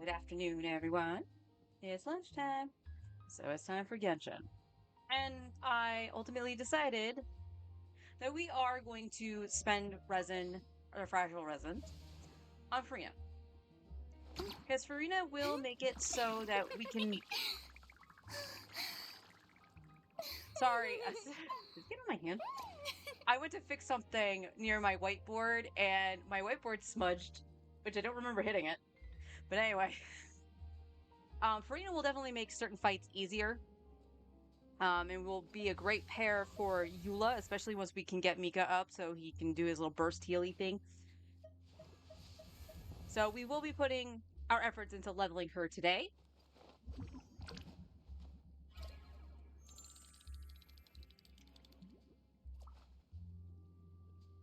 Good afternoon, everyone. It's lunchtime, so it's time for Genshin. And I ultimately decided that we are going to spend resin, or fragile resin, on Farina. Because Farina will make it so that we can. Sorry, just get on my hand. I went to fix something near my whiteboard, and my whiteboard smudged, which I don't remember hitting it. But anyway, Farina will definitely make certain fights easier. And will be a great pair for Eula, especially once we can get Mika up so he can do his little burst healy thing. So we will be putting our efforts into leveling her today.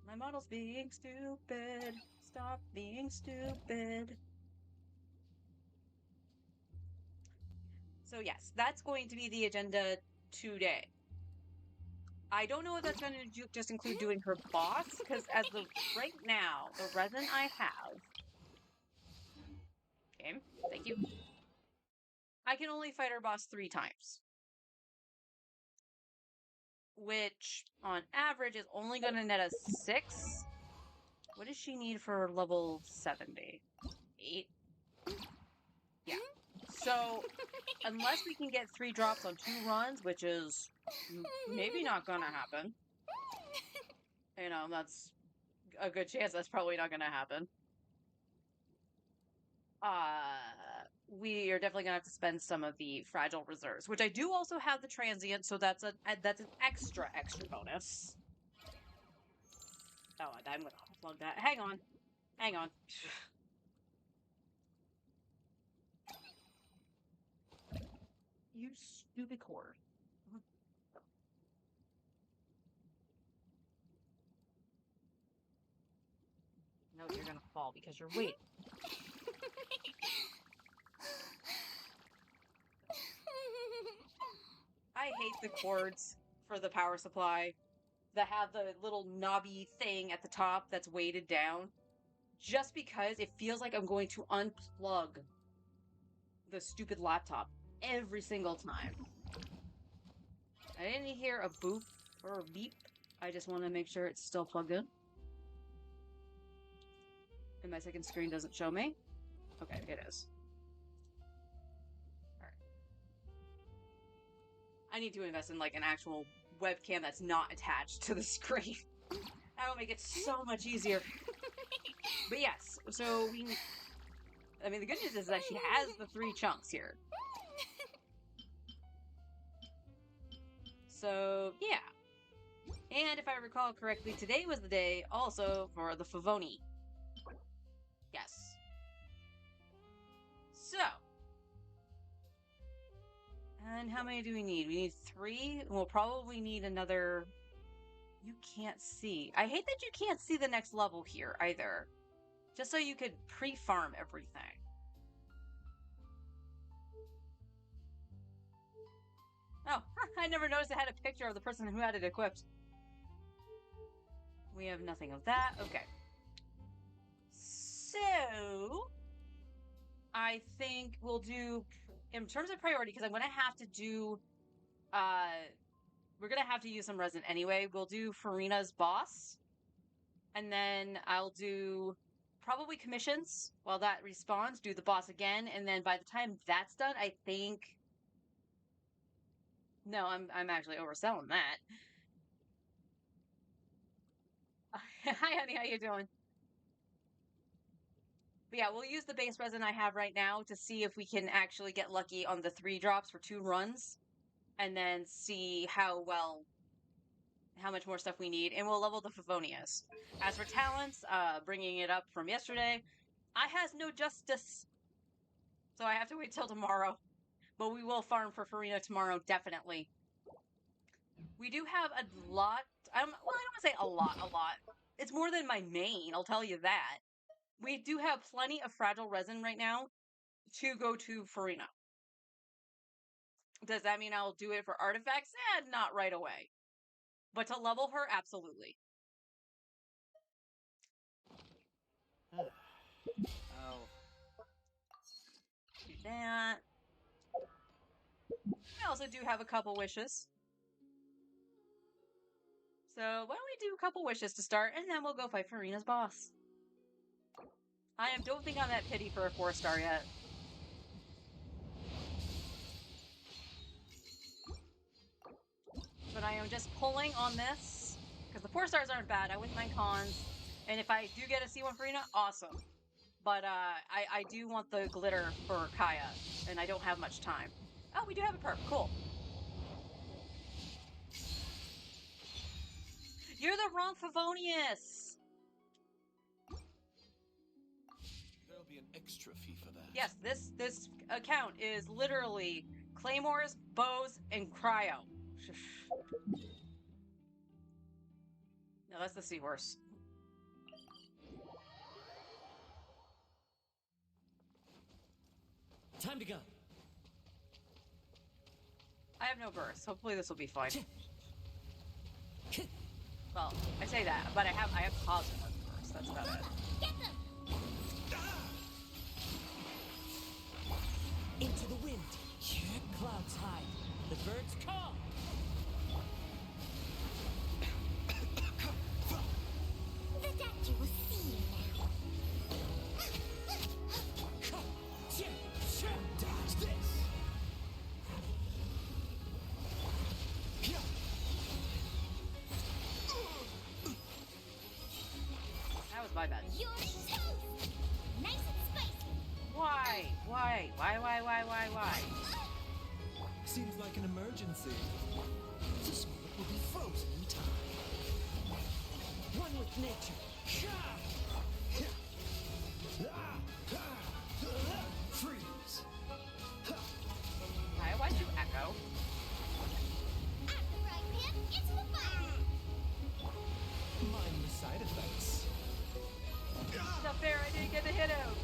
My model's being stupid. Stop being stupid. So yes, that's going to be the agenda today. I don't know if that's going to just include doing her boss, because as the right now, the resin I have. Okay, thank you. I can only fight her boss 3 times. Which on average is only going to net us 6. What does she need for level 70? 8? Yeah. So unless we can get 3 drops on 2 runs, which is maybe not going to happen. That's a good chance that's probably not going to happen. We are definitely going to have to spend some of the fragile reserves, which I do also have the transient, so that's an extra bonus. Oh, I'm going to plug that. Hang on. You stupid cord. No, you're gonna fall because you're waiting. I hate the cords for the power supply that have the little knobby thing at the top that's weighted down, just because it feels like I'm going to unplug the stupid laptop every single time. I didn't hear a boop or a beep. I just want to make sure it's still plugged in. And my second screen doesn't show me. Okay, it is. All right. I need to invest in like an actual webcam that's not attached to the screen. That'll make it so much easier. But yes, so I mean, the good news is that she has the 3 chunks here. So, yeah. And if I recall correctly, today was the day also for the Favoni. Yes. So. And how many do we need? We need 3. We'll probably need another. You can't see. I hate that you can't see the next level here either. Just so you could pre-farm everything. Oh, I never noticed it had a picture of the person who had it equipped. We have nothing of that. Okay. So, I think we'll do, in terms of priority, because I'm going to have to do, we're going to have to use some resin anyway. We'll do Farina's boss. And then I'll do probably commissions while that respawns, do the boss again. And then by the time that's done, I think, no, I'm actually overselling that. Hi, honey, how you doing? But yeah, we'll use the base resin I have right now to see if we can actually get lucky on the 3 drops for 2 runs, and then see how much more stuff we need, and we'll level the Favonias. As for talents, bringing it up from yesterday, I has no justice, so I have to wait till tomorrow. But we will farm for Farina tomorrow, definitely. We do have a lot. I don't want to say a lot. It's more than my main, I'll tell you that. We do have plenty of fragile resin right now to go to Farina. Does that mean I'll do it for artifacts? Not right away. But to level her, absolutely. Oh. that. I also do have a couple wishes. So why don't we do a couple wishes to start, and then we'll go fight Farina's boss. Don't think I'm that pity for a 4-star yet. But I am just pulling on this, because the 4 stars aren't bad. I wouldn't mind cons. And if I do get a C1 Farina, awesome. But I do want the glitter for Kaya, and I don't have much time. Oh, we do have a perp. Cool. You're the wrong Favonius! There'll be an extra fee for that. Yes, this account is literally claymores, bows, and cryo. No, that's the seahorse. Time to go. I have no burst. Hopefully this will be fine. Well, I say that, but I have positive burst. That's about it. Get them! Into the wind. Clouds high. The birds call. The doctor will see you now. Dodge this. That was my bad. You're toast! Nice and spicy! Why? Seems like an emergency. This moment will be frozen in time. One with nature. Freeze. Why'd you echo? At the right hand, into the fire! Mind the side effects. It's not fair, I didn't get the hit out.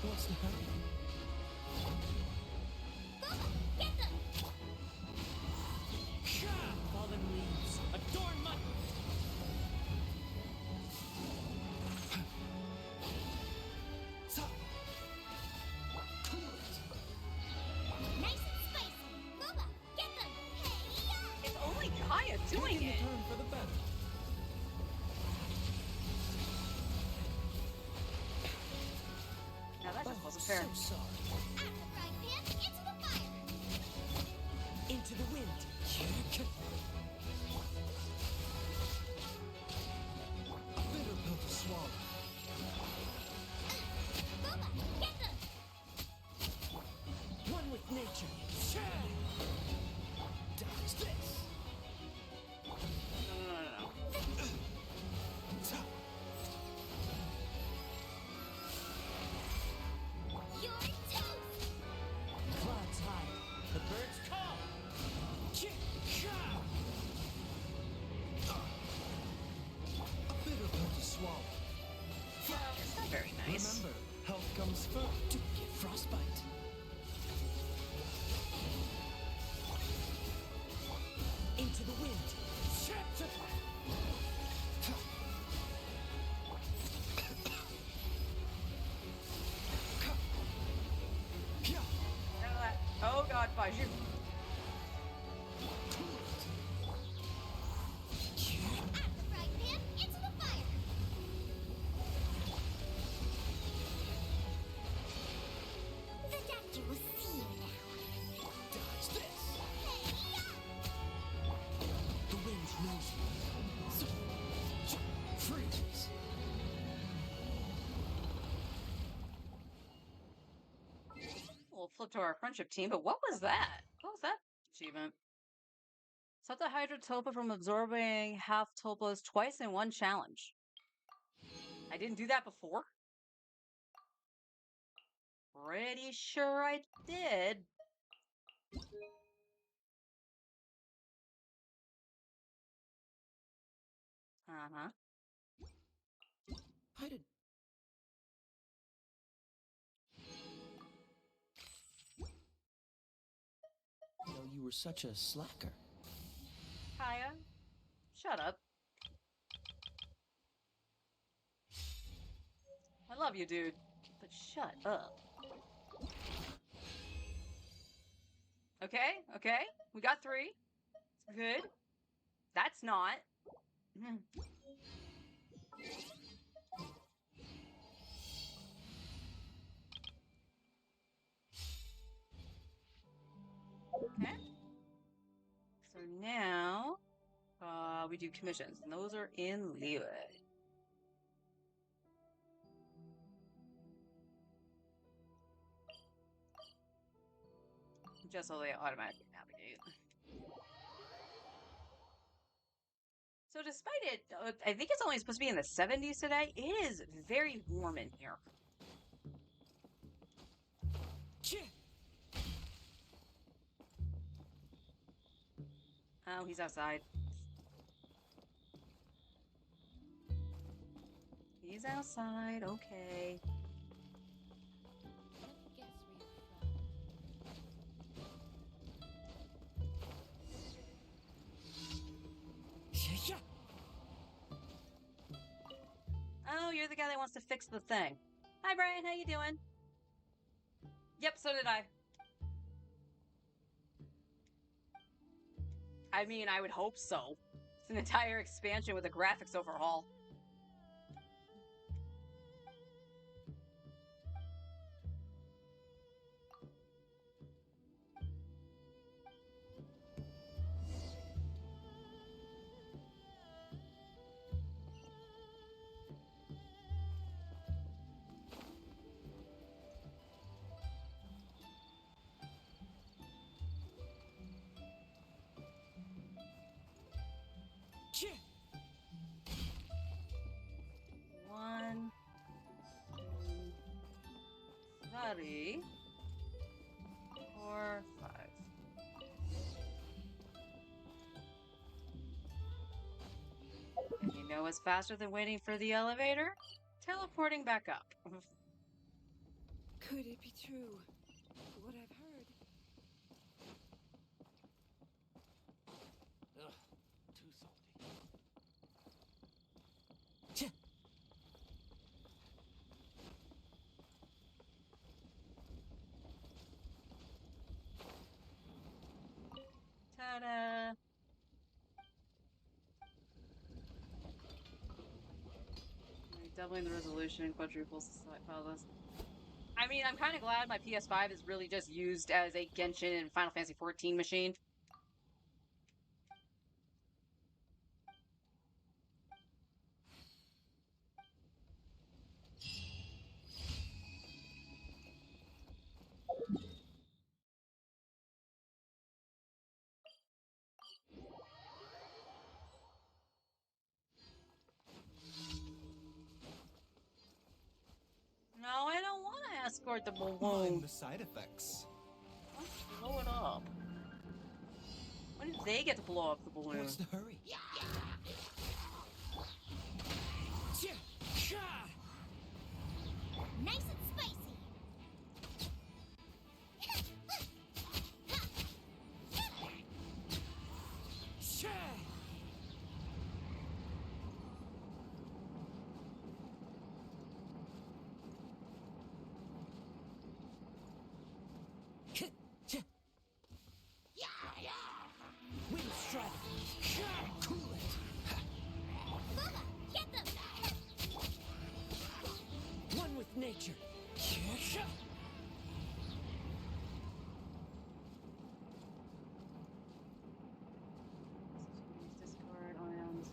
What's the hurry? Get them! Fallen leaves. Adorn my... Nice and spicy! Booba, get them! Hey-ya! It's only Kaya doing Taking it. the turn for the better. Now that just wasn't fair. So sorry. At the right hand, into the fire! Into the wind. A bitter pill to swallow. Booba, get them! One with nature. Dodge this. No. You're toast! Clouds high. The birds call. A bitter pill to swallow. It's not very nice. Remember, health comes first. To get frostbite. Into the wind. Oh god, Baju. At the right hand, into the fire! The doctor will see you now. Dodge this. Hey-ya! The wind knows you. Freeze. We'll flip to our friendship team, but what was that? What was that achievement? Stop the Hydrotopa from absorbing half Topas twice in one challenge. I didn't do that before. Pretty sure I did. Uh-huh. I did. You know, you were such a slacker. Kaya, shut up. I love you, dude. But shut up. Okay, okay. We got 3. It's good. That's not. Hmm. Okay. So now, we do commissions, and those are in Leeway. Just so they automatically navigate. So despite it, I think it's only supposed to be in the 70s today. It is very warm in here. Oh, he's outside. He's outside, okay. Let me guess where you're from. Oh, you're the guy that wants to fix the thing. Hi, Brian, how you doing? Yep, so did I. I mean, I would hope so. It's an entire expansion with a graphics overhaul. One, two, 3, 4, 5. And you know what's faster than waiting for the elevator? Teleporting back up. Could it be true? What I've heard. Ugh, too salty. Ta-da! Doubling the resolution, quadruples the file list. I mean, I'm kind of glad my PS5 is really just used as a Genshin and Final Fantasy XIV machine. No, I don't want to escort the Mind balloon. the side effects. Let's blow it up. When did they get to blow up the balloon? What's the hurry? Nice and spicy. Wind strike. Cool it. Bubba, get them. One with nature. Discard ions.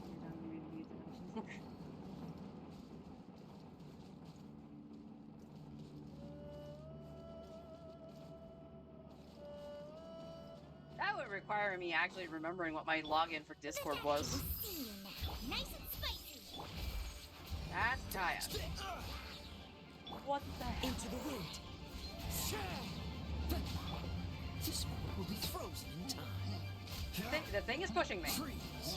That would require me actually remembering what my login for Discord was. See you now. Nice and spicy. That's Kaya. What the heck? Into the wind. This one will be frozen in time. The thing is pushing me. Freeze.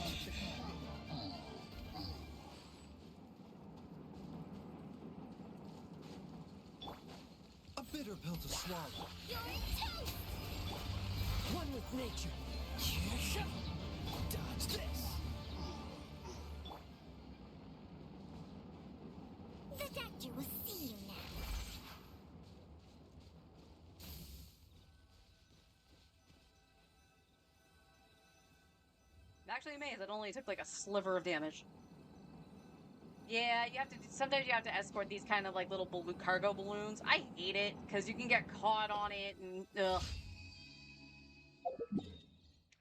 A bitter pill to swallow. You're toast. One with nature. Dodge this. The doctor will see Actually amazed it only took like a sliver of damage. Yeah, you have to. Sometimes you have to escort these kind of like little cargo balloons. I hate it because you can get caught on it and ugh.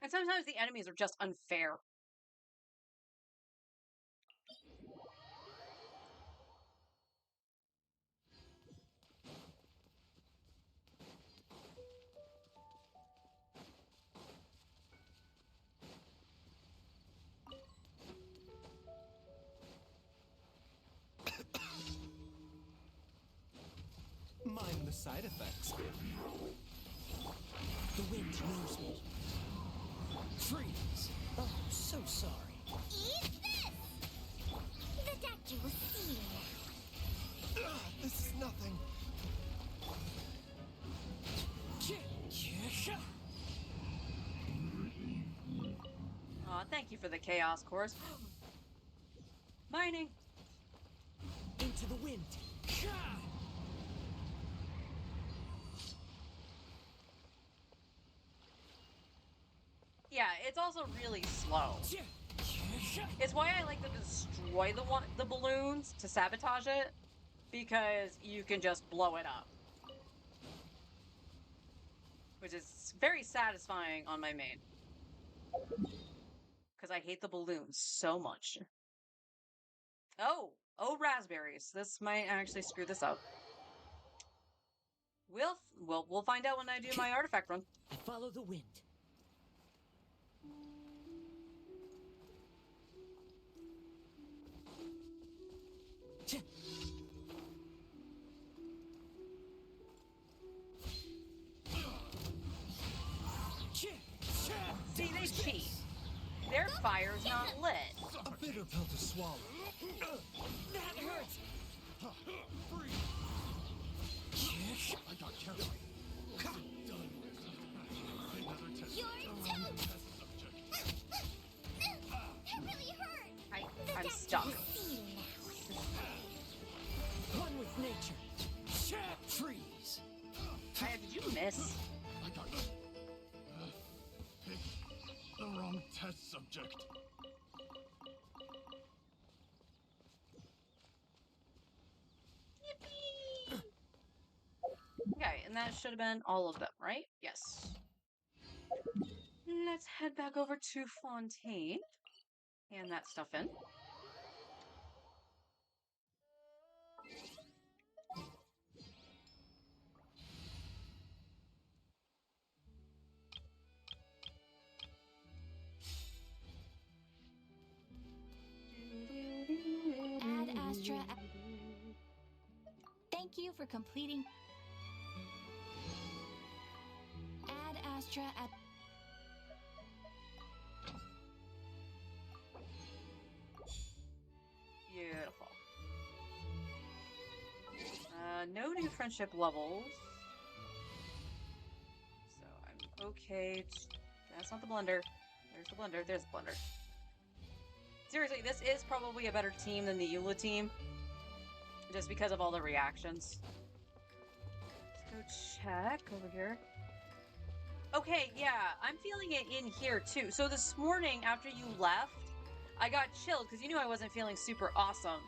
And sometimes the enemies are just unfair. Mind the side effects. The wind knows me. Freeze! Oh, so sorry. Eat this! The doctor will see you now. This is nothing. Aw, thank you for the chaos course. Mining. Into the wind. Yeah, it's also really slow. It's why I like to destroy the balloons to sabotage it, because you can just blow it up. Which is very satisfying on my main. Because I hate the balloons so much. Oh, raspberries. This might actually screw this up. We'll find out when I do my artifact run. I follow the wind. See, they cheat. Their fire's not lit. A bitter pill to swallow. That hurts! I got carried. Your tooth! That really hurt! I'm stuck. See you now. One with nature. Freeze! Did you miss? I got picked the wrong test subject. Okay, and that should have been all of them, right? Yes. Let's head back over to Fontaine. Hand that stuff in. Ad Astra. Thank you for completing. Ad Astra. Beautiful. No new friendship levels. So I'm okay. That's not the blender. There's the blender. There's the blender. Seriously, this is probably a better team than the Eula team. Just because of all the reactions. Let's go check over here. Okay, yeah, I'm feeling it in here too. So this morning after you left, I got chilled because you knew I wasn't feeling super awesome.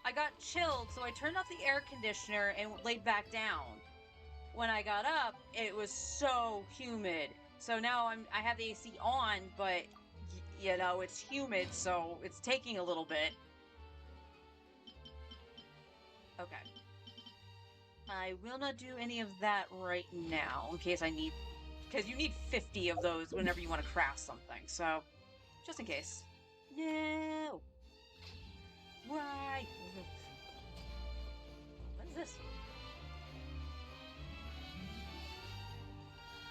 I got chilled, so I turned off the air conditioner and laid back down. When I got up, it was so humid. So now I have the AC on, but you know, it's humid, so it's taking a little bit. Okay. I will not do any of that right now, in case I need... Because you need 50 of those whenever you want to craft something, so... Just in case. No! Why? What is this?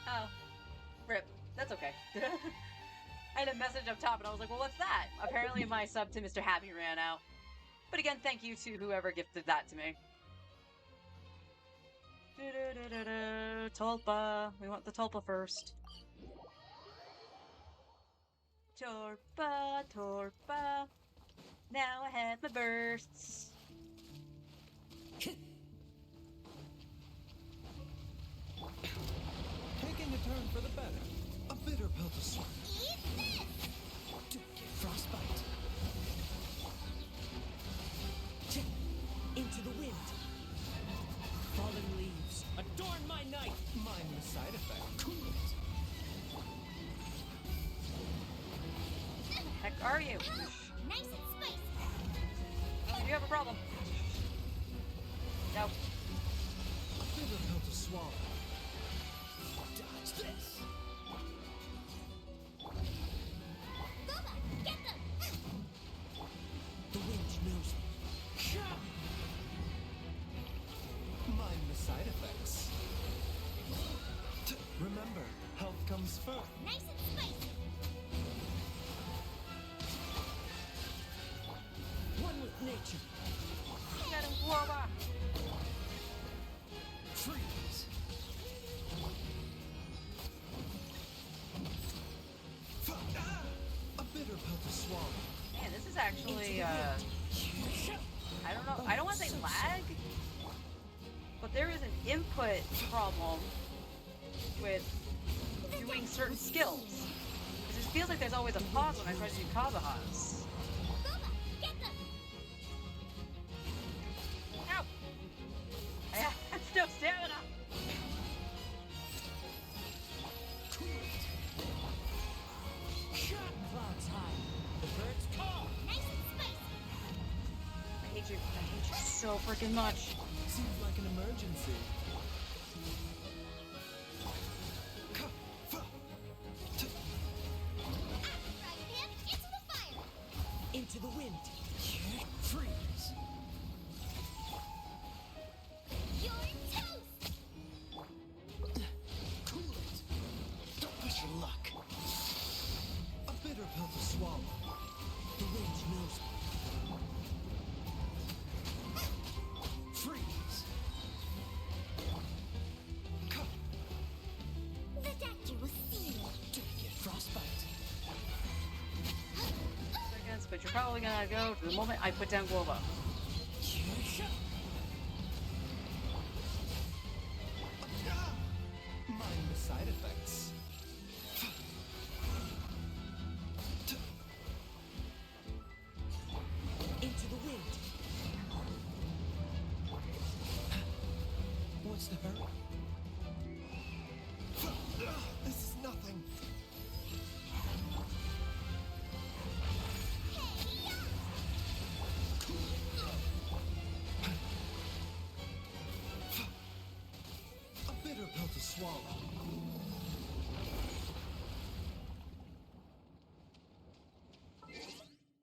Oh. Rip. That's okay. I had a message up top and I was like, well, what's that? Apparently my sub to Mr. Happy ran out. But again, thank you to whoever gifted that to me. Tulpa. We want the Tulpa first. Torpa, Torpa. Now I have my bursts. Taking a turn for the better. A bitter pill to swallow. Eat this! are you? Nice and spicy. Oh, you have a problem. No. Bitter pill to swallow. Dodge this. Booba, get them. The wind knows me. Mind the side effects. Remember, health comes first. Nice and spicy. One with nature. Get him, Guava. Freeze. A bitter pill to swallow. Man, this is actually, I don't know. I don't want to say lag, but there is an input problem with doing certain skills. It just feels like there's always a pause when I try to do Kabahas. Booba, get them. Ow! I have no stamina! Clouds high. The birds call. Nice and spicy. I hate you so freaking much. Seems like an emergency. Frying pan into the fire. Into the wind. Freeze. You're toast. Cool it. Don't push your luck. A bitter pill to swallow. The wind knows me. Freeze. The doctor will see you. Do I get frostbite? Seconds, but you're probably gonna go to the moment I put down Guava. Mind the side effects. Into the wind. What's the hurry? This is nothing. A bitter pill to swallow.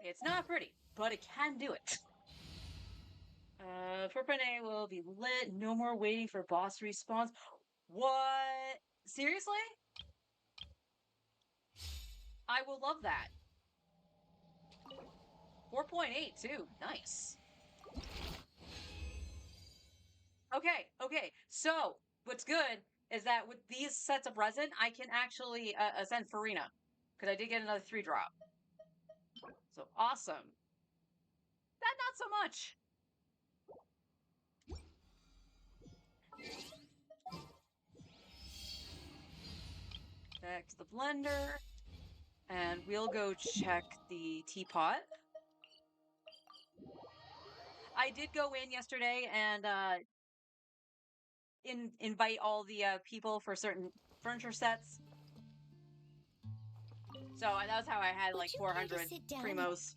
It's not pretty, but it can do it. Purpane will be lit. No more waiting for boss respawns. What? Seriously? I will love that. 4.8 too. Nice. Okay. So, what's good is that with these sets of resin, I can actually ascend Farina. Because I did get another 3-drop. So, awesome. That not so much. Back to the blender. And we'll go check the teapot. I did go in yesterday and invite all the people for certain furniture sets. So that was how I had Would like you care to 400 sit down? primos.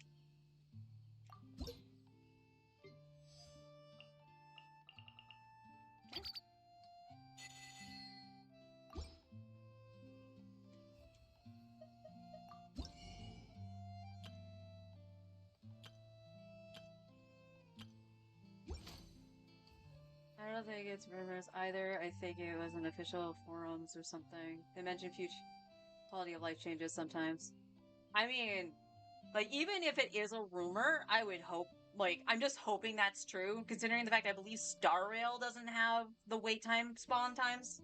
I don't think it's rumors either. I think it was an official forums or something. They mention future quality of life changes sometimes. I mean, like, even if it is a rumor, I would hope, like, I'm just hoping that's true, considering the fact I believe Star Rail doesn't have the wait time spawn times.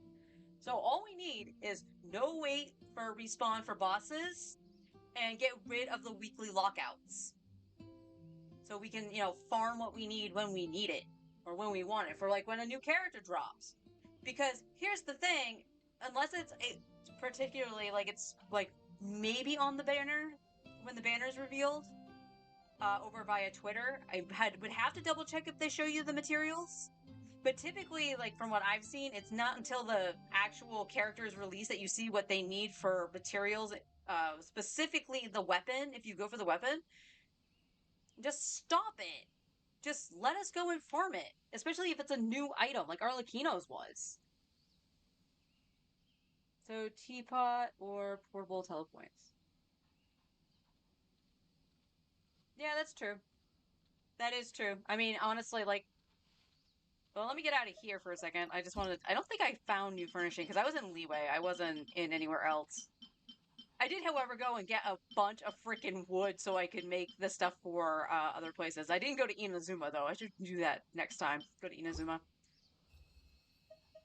So all we need is no wait for respawn for bosses, and get rid of the weekly lockouts. So we can, farm what we need when we need it. Or when we want it, for like when a new character drops. Because here's the thing, unless it's particularly like it's like maybe on the banner when the banner is revealed over via Twitter, would have to double check if they show you the materials. But typically, like from what I've seen, it's not until the actual character is released that you see what they need for materials specifically the weapon, if you go for the weapon, just stop it. Just let us go and farm it, especially if it's a new item like Arlecchino's was. So teapot or portable telepoints. Yeah, that's true. That is true. I mean, honestly, like, well, let me get out of here for a second. I just wanted I don't think I found new furnishing because I was in Leeway. I wasn't in anywhere else. I did, however, go and get a bunch of freaking wood so I could make the stuff for other places. I didn't go to Inazuma, though. I should do that next time. Go to Inazuma.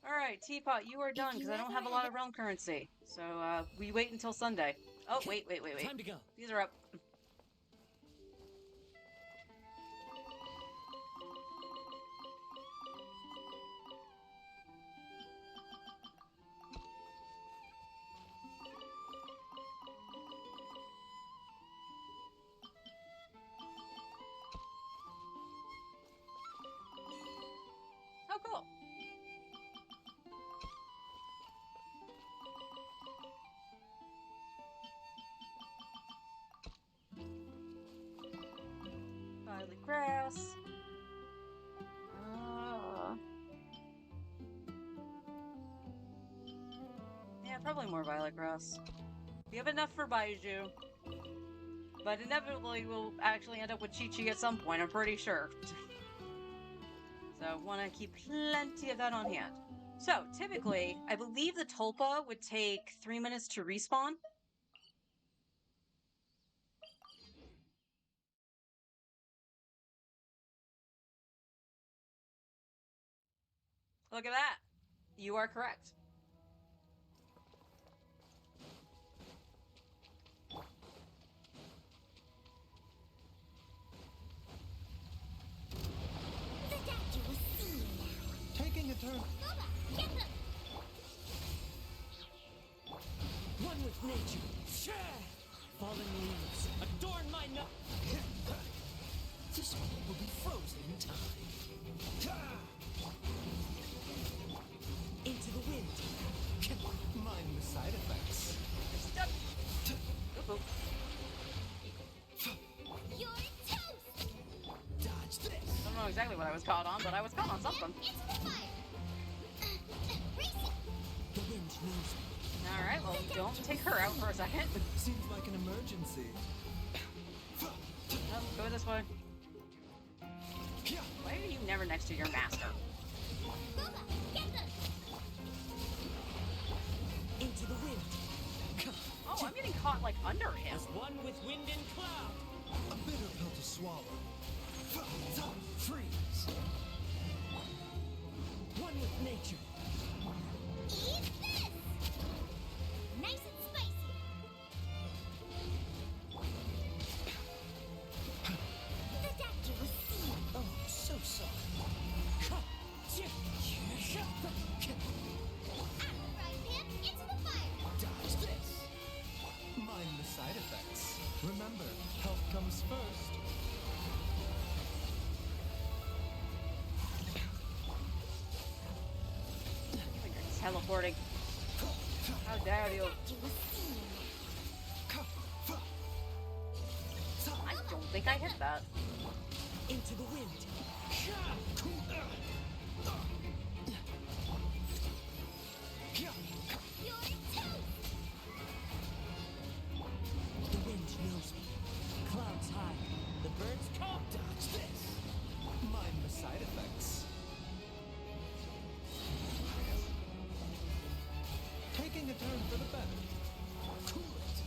Alright, Teapot, you are done because I don't have a lot of realm currency. So, we wait until Sunday. Oh, wait. Time to go. These are up. Oh, cool. Violet grass. Yeah, probably more violet grass. We have enough for Baiju. But inevitably we'll actually end up with Chi-Chi at some point, I'm pretty sure. So want to keep plenty of that on hand. So typically, I believe the Tulpa would take 3 minutes to respawn. Look at that. You are correct. The doctor will see you now. Taking a turn. Boba, get them! One with nature. Share! Fallen leaves adorn my no. This one will be frozen in time. Into the wind. Mind the side effects. Stop. Oop. You're toast! Dodge this. I don't know exactly what I was caught on, but I was caught on something. Into the fire! Race The wind knows me. Alright, well, don't take her out for a second. Seems like an emergency. No, go this way. Why are you never next to your master? Boba, get them! Into the wind. Oh, I'm getting caught, like, under him. As one with wind and cloud. A bitter pill to swallow. Freeze. One with nature. Eat this! Nice and spicy! The doctor will see you. Oh, so soft. Out of the frying pan, into the fire! Dodge this. Mind the side effects. Remember, health comes first. Like you're teleporting. How dare you? Doctor will see you. I don't think I hit that. Into the wind. You're toast! The wind knows me. Clouds high. The birds come. Dodge this. Mind the side effects. Taking a turn for the better. Cool it.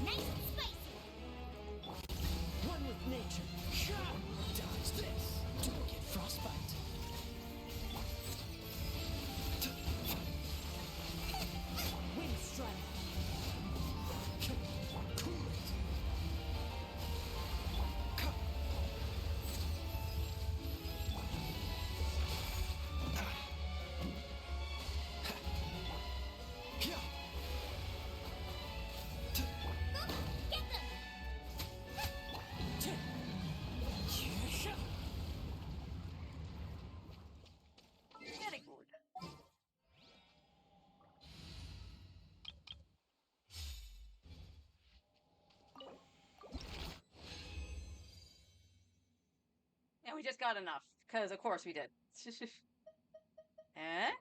Nice and spicy! One with nature. Dodge this. Don't get frostbite. just got enough, because of course we did. Eh?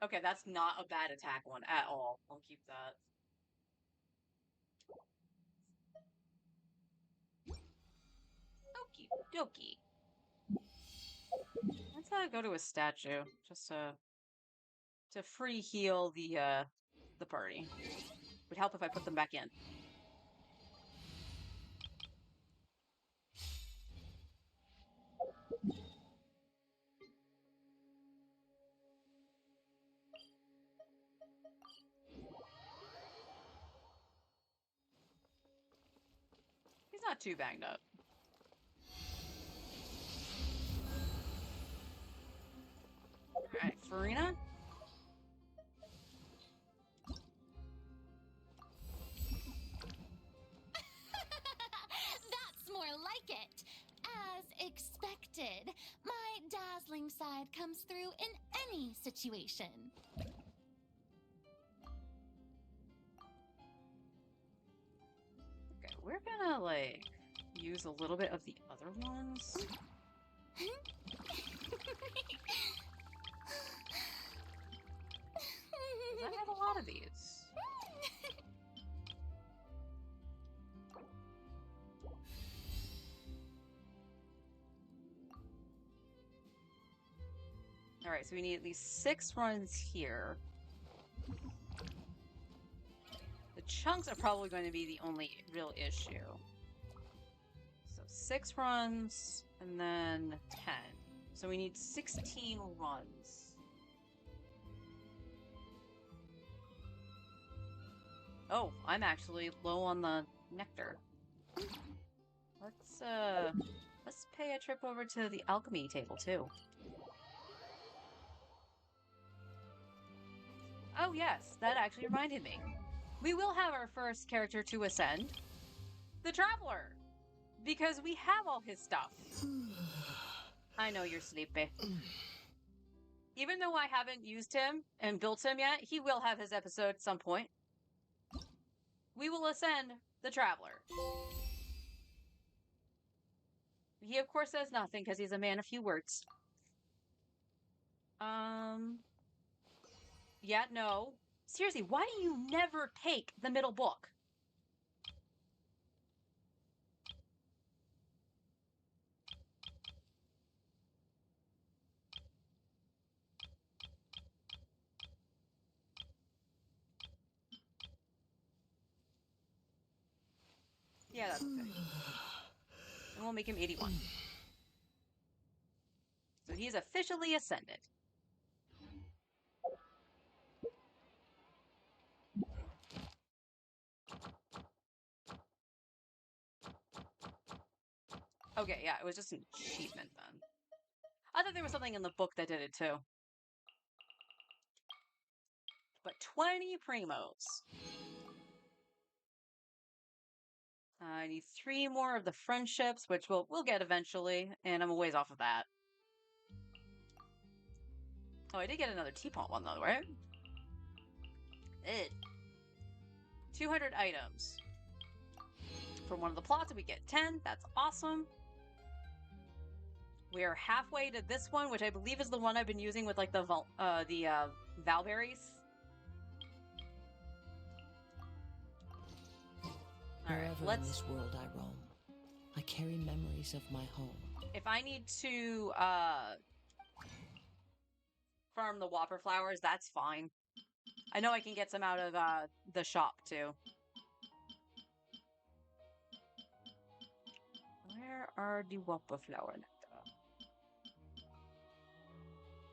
Okay, that's not a bad attack one at all. I'll keep that. Okie dokie. Let's go to a statue, just to free heal the party. Would help if I put them back in. He's not too banged up. Alright, Farina? That's more like it. As expected, my dazzling side comes through in any situation. Okay, we're gonna, like, use a little bit of the other ones. I have a lot of these. Alright, so we need at least 6 runs here. The chunks are probably going to be the only real issue. So 6 runs, and then 10. So we need 16 runs. Oh, I'm actually low on the nectar. Let's pay a trip over to the alchemy table, too. Oh yes, that actually reminded me. We will have our first character to ascend. The Traveler! Because we have all his stuff. I know you're sleepy. Even though I haven't used him and built him yet, he will have his episode at some point. We will ascend the Traveler. He, of course, says nothing because he's a man of few words. Yeah, no. Seriously, why do you never take the middle book? Yeah, that's okay. And we'll make him 81. So he's officially ascended. Okay, yeah, it was just an achievement then. I thought there was something in the book that did it too. But 20 primos. I need 3 more of the friendships, which we'll get eventually, and I'm a ways off of that. Oh, I did get another teapot one though, right? 200 items. For one of the plots, we get 10. That's awesome. We are halfway to this one, which I believe is the one I've been using with like the Valberries. Wherever in this world I roam, I carry memories of my home. If I need to farm the Whopper flowers, that's fine. I know I can get some out of the shop too. Where are the Whopper flower nectar?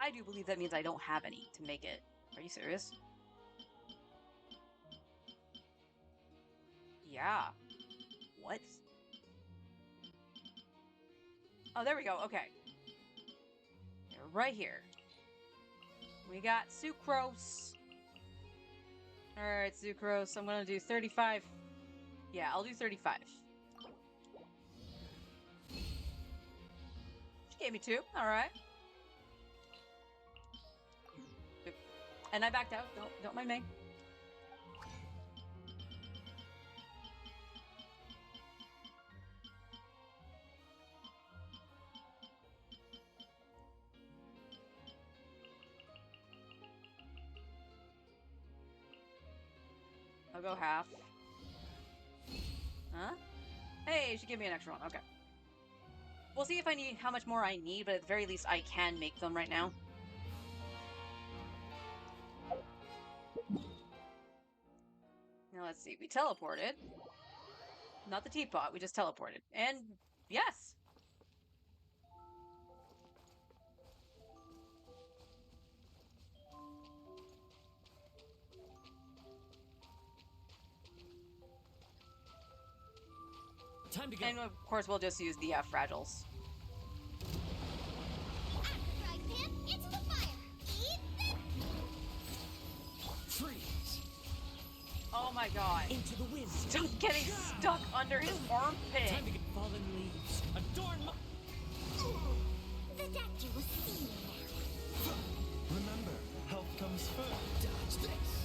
I do believe that means I don't have any to make it. Are you serious? Yeah. What? Oh, there we go. Okay. They're right here. We got sucrose. Alright, sucrose. I'm gonna do 35. Yeah, I'll do 35. She gave me 2. Alright. And I backed out. Don't mind me. I'll go half. Huh? Hey, she gave me an extra one. Okay. We'll see if I need how much more I need, but at the very least, I can make them right now. Now let's see. We teleported. Not the teapot. We just teleported. And yes. Time to go. And of course, we'll just use the fragiles. Fry pan into the fire. Eat this. Freeze. Oh my god. Into the wind. Stop getting stuck under his armpit. Time to get fallen leaves. Adorn my... The doctor will see you now. Remember, health comes first. Dodge this.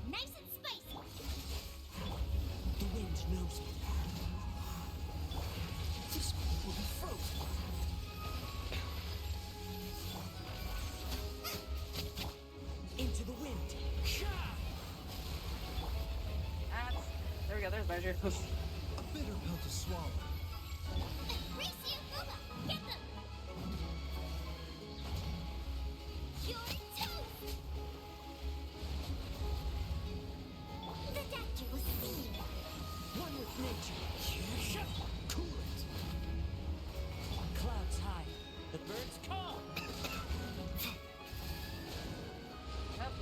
Nice and spicy. The wind knows me. This will be frozen. Into the wind. There we go. There's measure. A bitter pill to swallow. Race you, Booba. Get them. You're toast. The doctor will see you now. One with nature. Cool it. Clouds high. The birds call. Yep.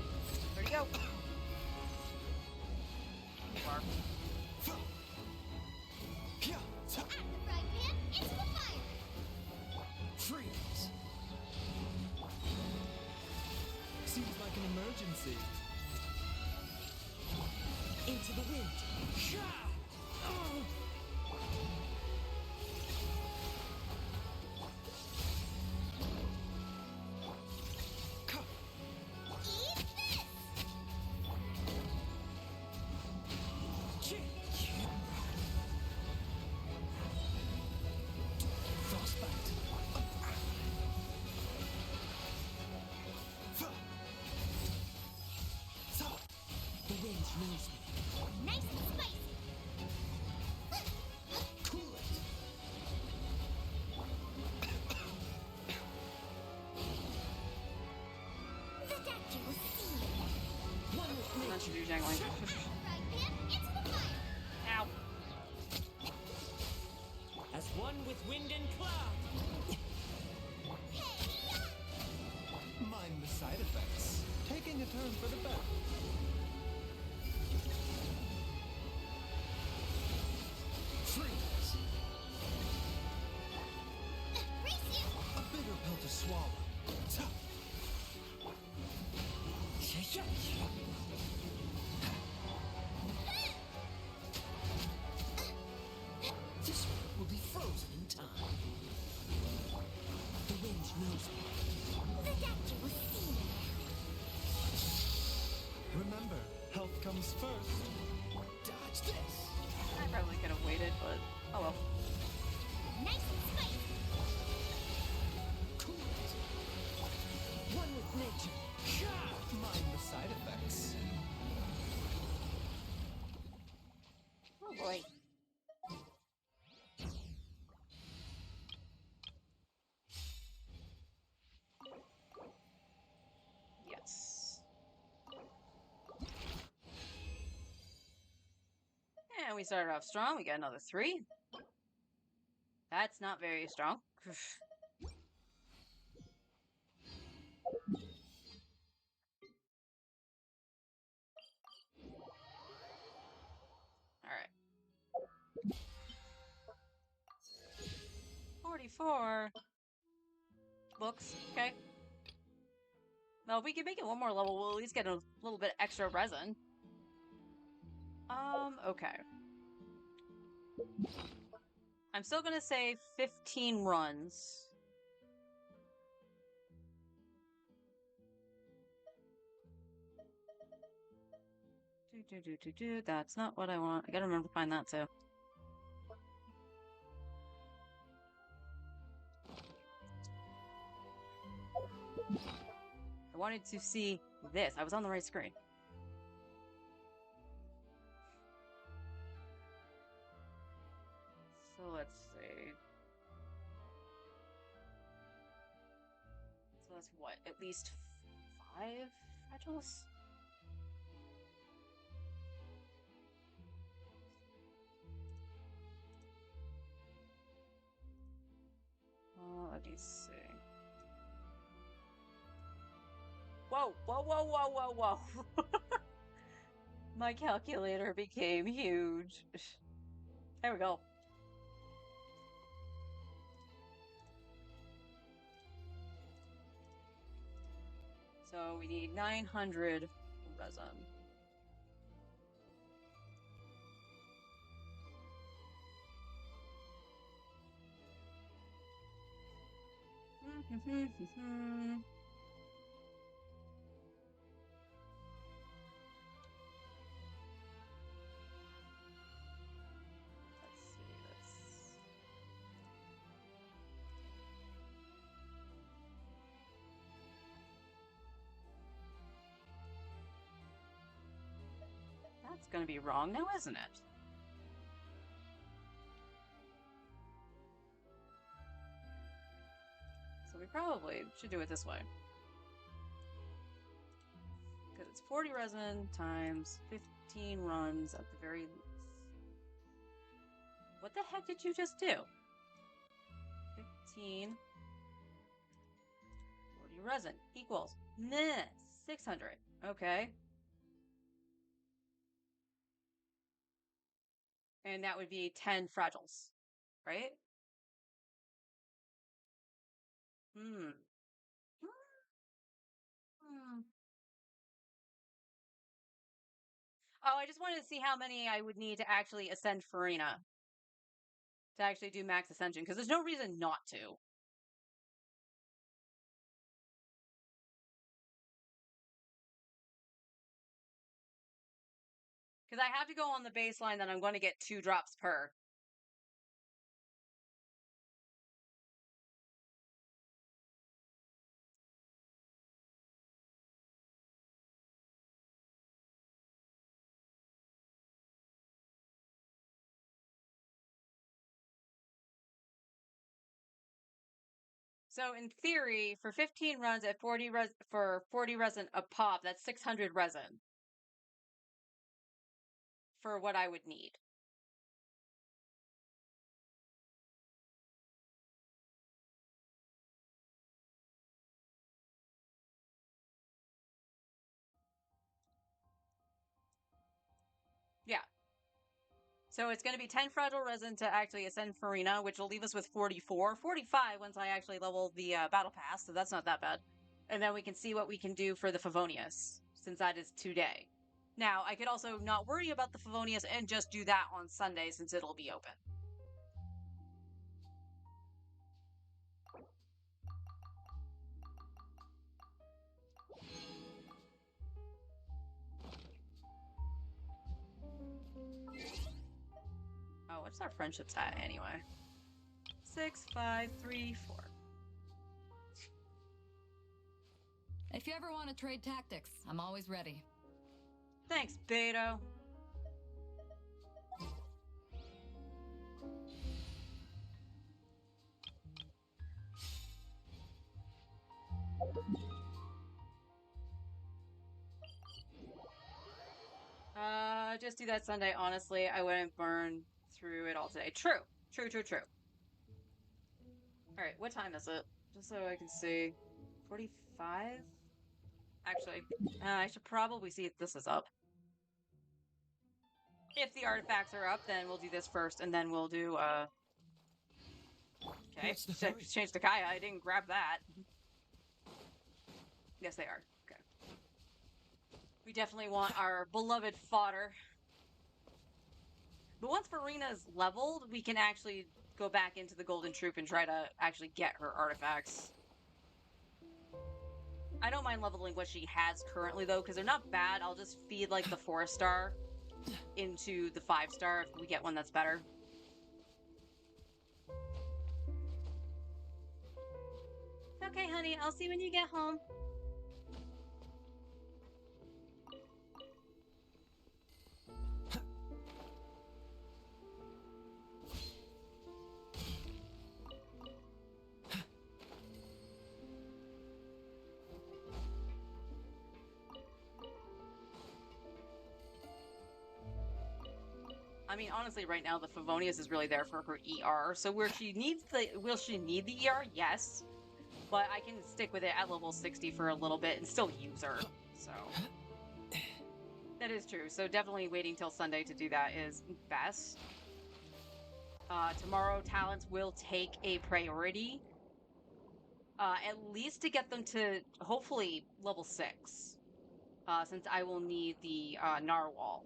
Where'd he go? Bark. Add the fry pan into the fire. Freeze. Seems like an emergency. Into the wind. Eat this. Frostbite. The wind knows me. Nice and spicy. Cool it. The doctor will see you now. One with Not nature. you do jangling. Fry pan into the fire. Ow. As one with wind and cloud. Mind the side effects. Taking a turn for the better. Freeze. Race you. A bitter pill to swallow. This one will be frozen in time. The wind knows me. The doctor will see you now. Remember, health comes first. Dodge this. I probably could have waited, but oh well. Nice and spicy. Cool it. One with nature. Mind the side effects. Oh boy. Yes. And we started off strong. We got another 3. That's not very strong. Alright. 44 books. Okay. Well, if we can make it one more level, we'll at least get a little bit extra resin. Okay. I'm still gonna say 15 runs. That's not what I want. I gotta remember to find that too. I wanted to see this. I was on the right screen. So let's see. So that's what? At least 5 fragiles? Let me see. Whoa, whoa, whoa, whoa, whoa, whoa. My calculator became huge. There we go. So we need 900 resin. Let's see this. That's gonna be wrong now, isn't it? So we probably should do it this way. Because it's 40 resin times 15 runs at the very least. What the heck did you just do? 15 40 resin equals 600. Okay. And that would be 10 fragiles, right? Hmm. Hmm. Oh, I just wanted to see how many I would need to actually ascend Farina. To actually do max ascension, because there's no reason not to. Because I have to go on the baseline that I'm going to get 2 drops per. So in theory, for 15 runs at 40 for 40 resin a pop, that's 600 resin for what I would need. Yeah. So it's going to be 10 fragile resin to actually ascend Farina, which will leave us with 44, 45 once I actually level the battle pass, so that's not that bad. And then we can see what we can do for the Favonius, since that is today. Now, I could also not worry about the Favonius and just do that on Sunday since it'll be open. Oh, what's our friendship stat anyway? 6, 5, 3, 4. If you ever want to trade tactics, I'm always ready. Thanks, Beto. Just do that Sunday. Honestly, I wouldn't burn through it all today. True. True, true, true. Alright, what time is it? Just so I can see. 45? Actually, I should probably see if this is up. If the artifacts are up, then we'll do this first, and then we'll do, Okay, What's the hurry? change to Kaya. I didn't grab that. Yes, they are. Okay. We definitely want our beloved fodder. But once Farina's leveled, we can actually go back into the Golden Troop and try to actually get her artifacts. I don't mind leveling what she has currently, though, because they're not bad. I'll just feed, like, the 4-star into the 5-star if we get one that's better. Okay, honey, I'll see you when you get home. I mean, honestly, right now the Favonius is really there for her ER. So will she need the ER? Yes, but I can stick with it at level 60 for a little bit and still use her. So that is true. So definitely waiting till Sunday to do that is best. Tomorrow talents will take a priority. At least to get them to hopefully level 6. Since I will need the Narwhal.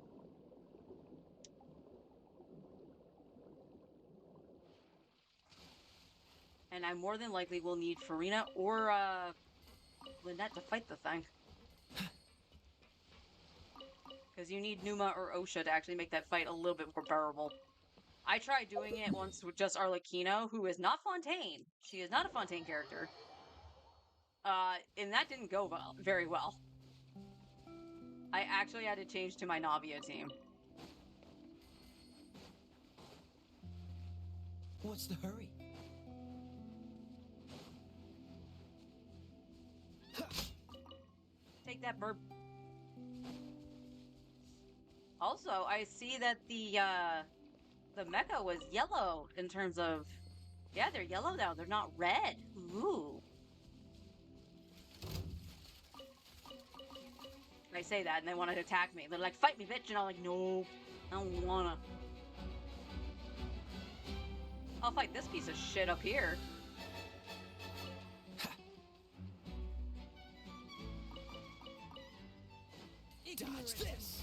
And I more than likely will need Farina or Lynette to fight the thing. Because you need Numa or Osha to actually make that fight a little bit more bearable. I tried doing it once with just Arlecchino, who is not Fontaine. She is not a Fontaine character. And that didn't go very well. I actually had to change to my Navia team. What's the hurry? Take that, Burb. Also, I see that the mecha was yellow in terms of... Yeah, they're yellow now. They're not red. Ooh. I say that and they want to attack me. They're like, fight me, bitch. And I'm like, no, I don't wanna. I'll fight this piece of shit up here. Dodge this!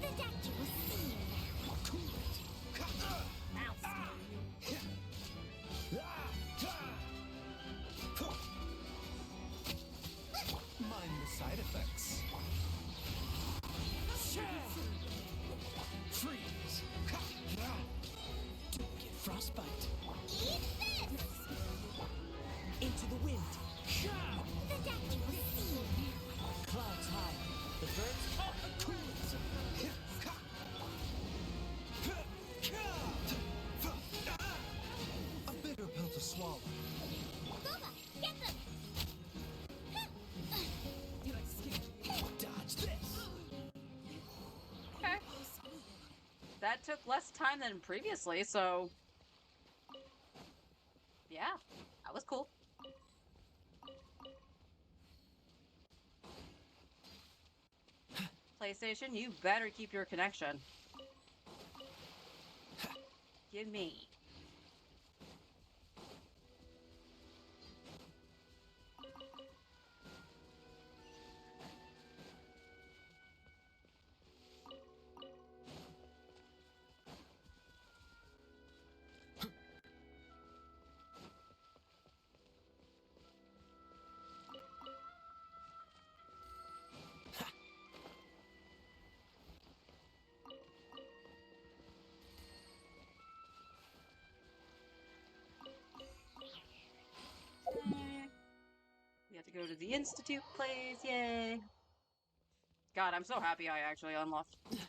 The doctor will see you now. Cool it! I'll scare you. Mind the side effects. Freeze! Don't get frostbite. Eat this! Into the wind. The doctor will see you now. Clouds high. The birds call a cruise. A bitter pill to swallow. Booba, get them! Did I scare you? Dodge this! Okay. That took less time than previously, so... Yeah, that was cool. PlayStation, you better keep your connection. Give me. We have to go to the Institute place, yay. God, I'm so happy I actually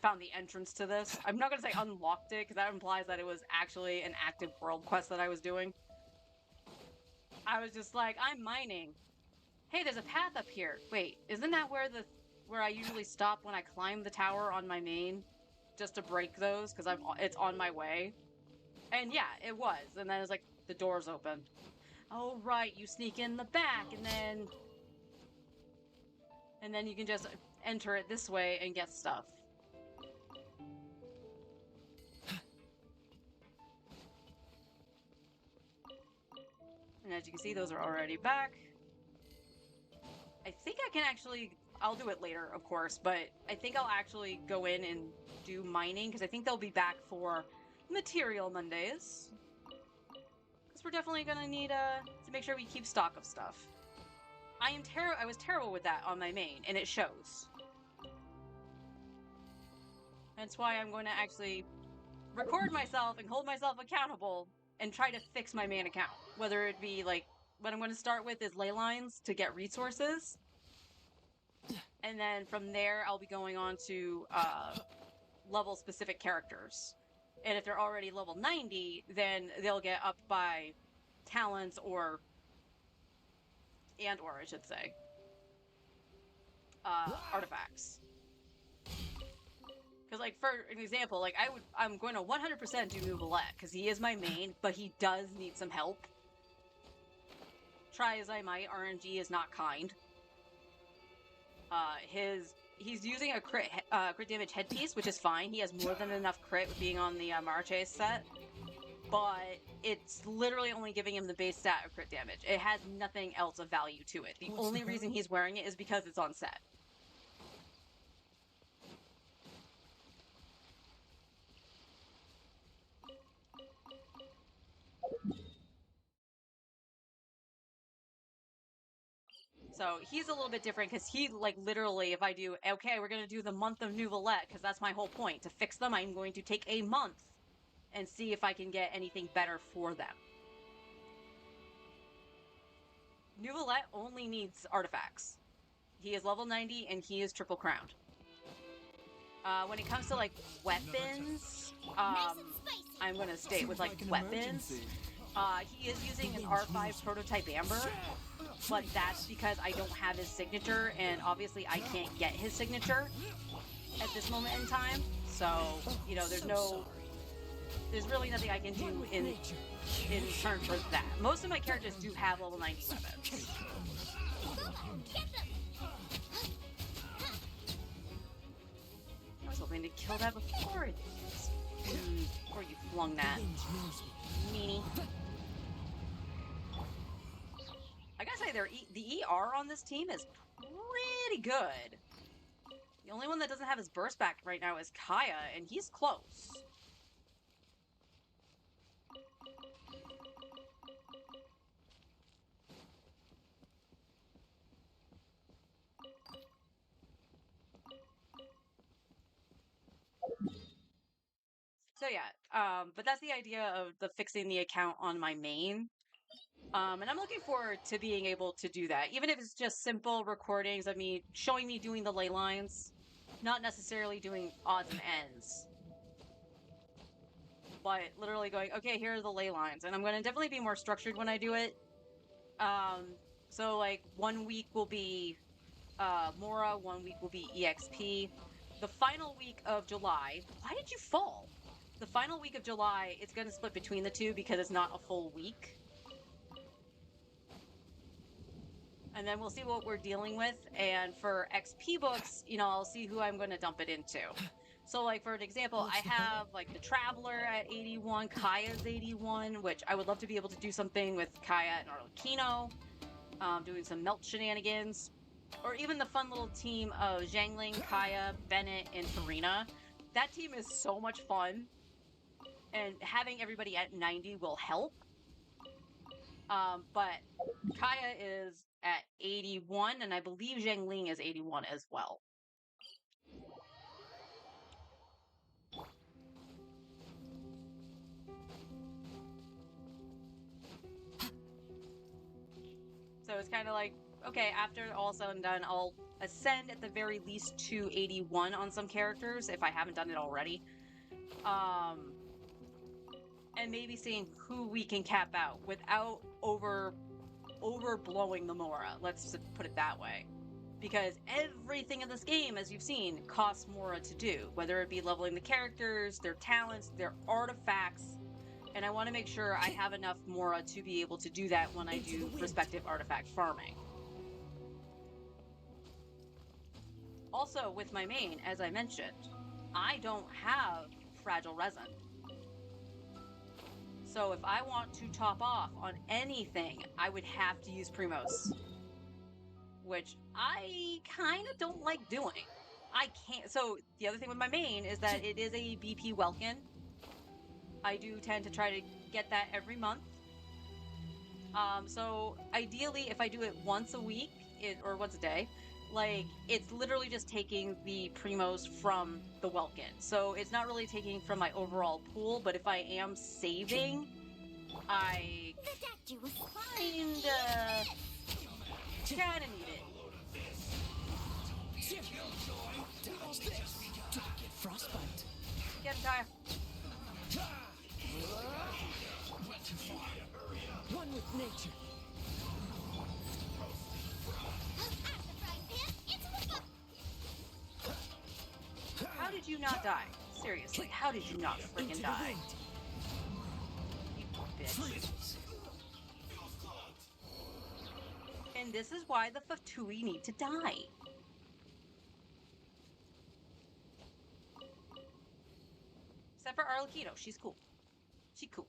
found the entrance to this. I'm not gonna say unlocked it, because that implies that it was actually an active world quest that I was doing. I was just like, I'm mining. Hey, there's a path up here. Wait, isn't that where I usually stop when I climb the tower on my main? Just to break those, because it's on my way. And yeah, it was. And then it's like, the door's open. Oh, right, you sneak in the back, and then you can just enter it this way and get stuff. And as you can see, those are already back. I think I can actually... I'll do it later, of course, but I think I'll actually go in and do mining, because I think they'll be back for Material Mondays. Because we're definitely going to need to make sure we keep stock of stuff. I was terrible with that on my main, and it shows. That's why I'm going to actually record myself and hold myself accountable and try to fix my main account. Whether it be, like, what I'm going to start with is ley lines to get resources. And then from there, I'll be going on to level-specific characters. And if they're already level 90, then they'll get up by talents or I should say, artifacts. Because, like, for an example, like, I'm going to 100% do Nouvellette, because he is my main, but he does need some help. Try as I might, RNG is not kind. He's using a crit damage headpiece, which is fine. He has more than enough crit with being on the Marche set. But it's literally only giving him the base stat of crit damage. It has nothing else of value to it. The only reason he's wearing it is because it's on set. So he's a little bit different because he, like, literally, if I do, okay, we're going to do the month of Nouvellette, because that's my whole point. To fix them, I'm going to take a month and see if I can get anything better for them. Nouvellette only needs artifacts. He is level 90 and he is triple crowned. When it comes to, like, weapons, I'm going to stay with, like, weapons. He is using an R5 prototype Amber, but that's because I don't have his signature, and obviously I can't get his signature at this moment in time. So, you know, there's really nothing I can do in turn for that. Most of my characters do have level 90 weapons. I was hoping to kill that before it before you flung that. Meanie. I gotta say, the ER on this team is pretty good. The only one that doesn't have his burst back right now is Kaya, and he's close. So yeah, but that's the idea of the fixing the account on my main. And I'm looking forward to being able to do that, even if it's just simple recordings of me showing me doing the ley lines, not necessarily doing odds and ends, but literally going, okay, here are the ley lines, and I'm going to definitely be more structured when I do it. So like 1 week will be Mora, 1 week will be EXP. The final week of July, why did you fall? The final week of July, it's going to split between the two because it's not a full week. And then we'll see what we're dealing with. And for XP books, you know, I'll see who I'm going to dump it into. So, like, for an example, I have, like, the Traveler at 81, Kaya's 81, which I would love to be able to do something with Kaya and Arlecchino, doing some melt shenanigans. Or even the fun little team of Zhangling, Kaya, Bennett, and Farina. That team is so much fun. And having everybody at 90 will help. But Kaya is at 81, and I believe Zhangling is 81 as well. So it's kind of like, okay, after all said and done, I'll ascend at the very least to 81 on some characters, if I haven't done it already. And maybe seeing who we can cap out without overblowing the Mora, let's put it that way. Because everything in this game, as you've seen, costs Mora to do, whether it be leveling the characters, their talents, their artifacts, and I want to make sure I have enough Mora to be able to do that when I do respective artifact farming. Also, with my main, as I mentioned, I don't have fragile resin. So if I want to top off on anything, I would have to use Primos. Which I kind of don't like doing. I can't. So the other thing with my main is that it is a BP Welkin. I do tend to try to get that every month. So ideally, if I do it once a week, or once a day, like, it's literally just taking the Primos from the Welkin. So it's not really taking from my overall pool, but if I am saving, I kinda need it. Get frostbite. Get him, Kaya. One with nature. Out the frying pan, into the fire. How did you you not die? Seriously, how did you not Into freaking the die? wind. You bitch. Freeze. And this is why the Fatui need to die. Except for Arlecchino, she's cool. She cool.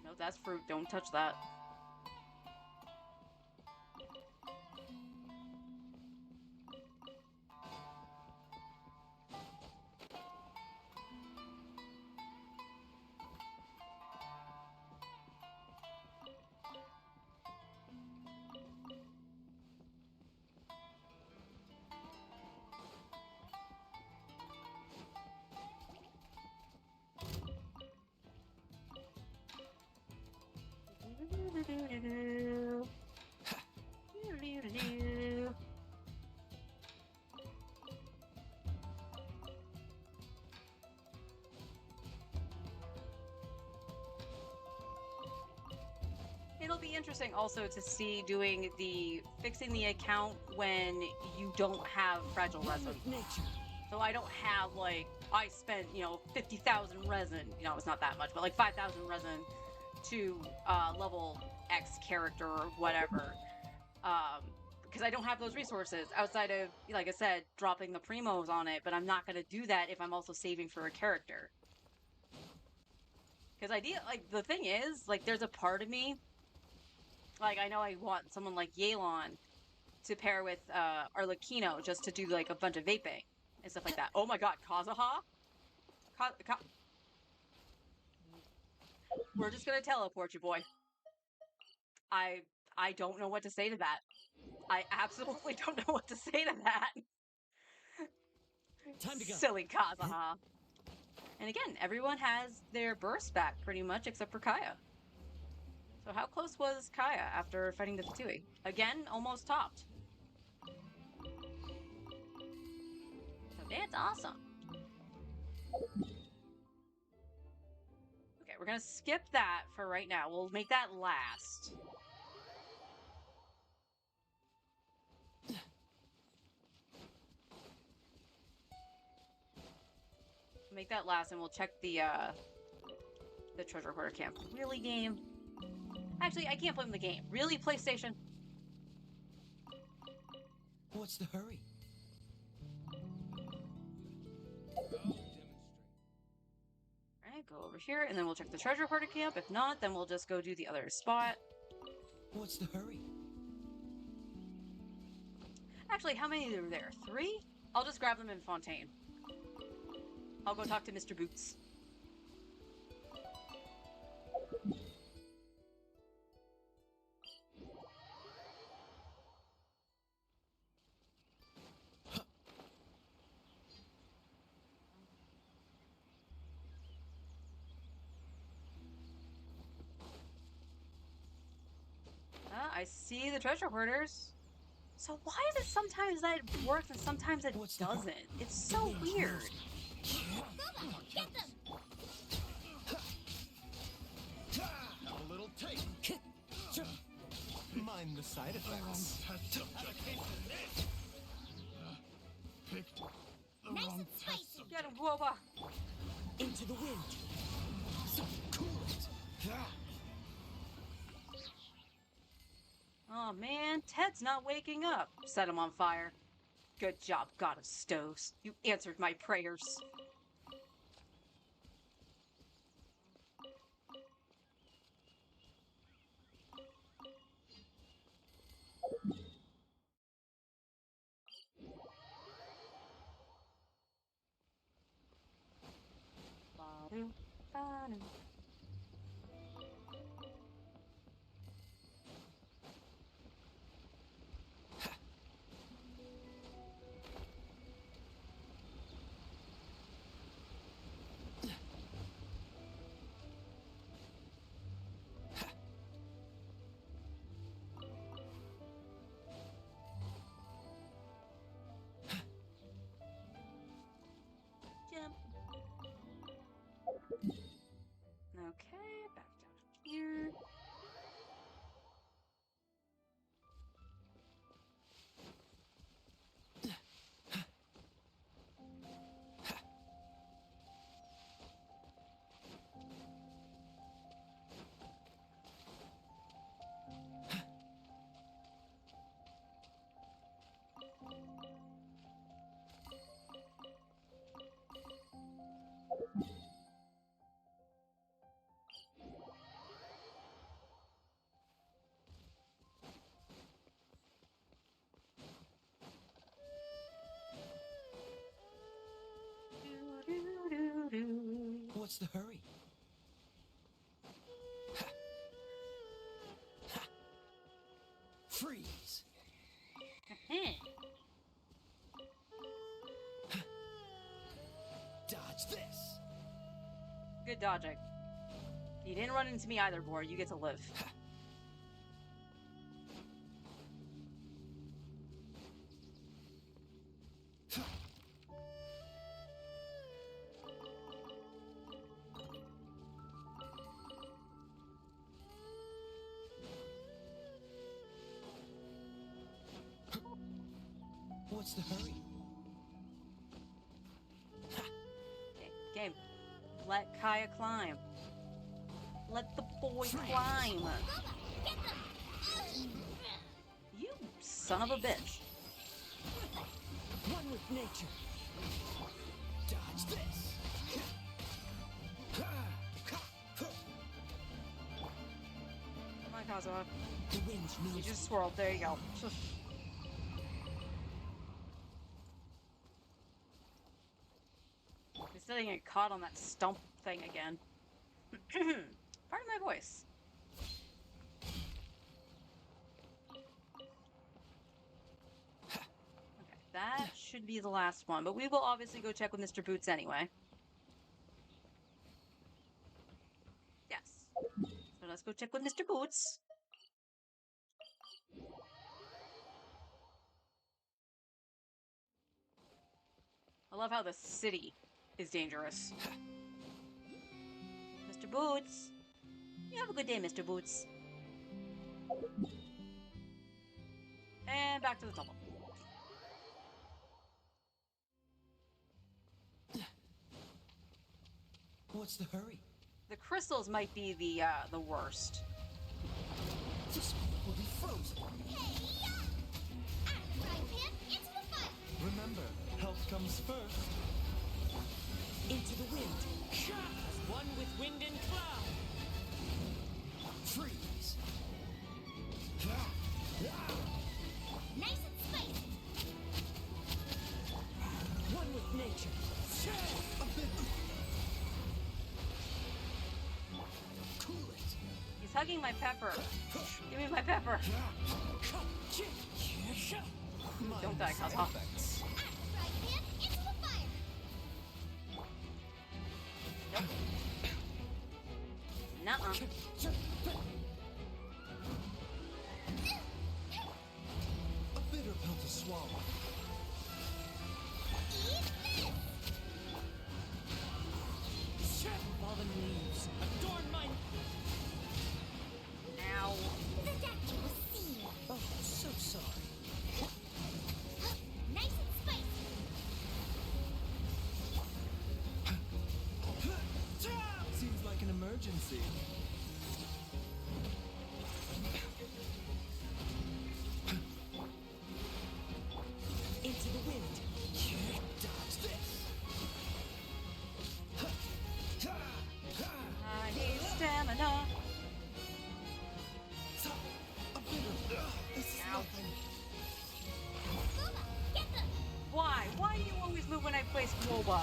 No, that's fruit. Don't touch that. It'll be interesting also to see doing the fixing the account when you don't have fragile One resin. with nature. So I don't have like I spent 50,000 resin. It's not that much, but like 5,000 resin to level X character or whatever. Because I don't have those resources outside of, like I said, dropping the primos on it. But I'm not gonna do that if I'm also saving for a character. Because the thing is, like, there's a part of me, like, I know I want someone like Yelan to pair with Arlecchino just to do like a bunch of vaping and stuff like that. Oh my god, Kazuha? We're just gonna teleport you, boy. I don't know what to say to that. I absolutely don't know what to say to that. Time to go. Silly Kazuha. And again, everyone has their burst back pretty much except for Kaya. So how close was Kaya after fighting the Fatui? Again, almost topped. So that's awesome. Okay, we're gonna skip that for right now. We'll make that last. Make that last, and we'll check the treasure hoarder camp. Really, game? Actually, I can't blame the game. Really, PlayStation? What's the hurry? Alright, go over here, and then we'll check the treasure hoarder camp. If not, then we'll just go do the other spot. What's the hurry? Actually, how many are there? 3? I'll just grab them in Fontaine. I'll go talk to Mr. Boots. I see the treasure hoarders. So why is it sometimes that works and sometimes it doesn't? It's so weird. Get them! Have a little taste. Mind the side effects. Test subject. Picked the Nice wrong and test spicy. subject. Get him, Woba. Into the wind. So cool it. Oh man, Ted's not waking up. Set him on fire. Good job, God of Stoves. You answered my prayers. Ba-doo, ba-doo. here. What's the hurry? Ha. Ha. Freeze! Dodge this! Good dodging. You didn't run into me either, Boar. You get to live. What's the hurry? Okay, game. Let Kaya climb. Let the boy climb. You son of a bitch. One with nature. Dodge this! Come on, Kazuha. The wind You knows. just swirled. There you go. Instead of getting caught on that stump thing again. Pardon my voice. Okay, that should be the last one, but we will obviously go check with Mr. Boots anyway. Yes. So let's go check with Mr. Boots. I love how the city is dangerous. Mr. Boots. You have a good day, Mr. Boots. And back to the temple. What's the hurry? The crystals might be the worst. This moment will be frozen. Hey-ya! Out of the frying pan, into the fire! Remember, health comes first. Into the wind. As one with wind and cloud. Freeze! Nice and spicy! One with nature. A bit. Cool it. He's hugging my pepper. Give me my pepper. Don't die, Kazuha. Effects. Out of the frying pan, into the fire! Nope. Nuh-uh. A bitter pill to swallow. Eat this! Fallen leaves. Adorn my. Ow. The doctor will see you! Oh, so sorry. Nice and spicy! Seems like an emergency. Into the wind. Dodge this. I need stamina. A bitter. This is Ow. nothing. Booba, get them! Why? Why do you always move when I place Woba?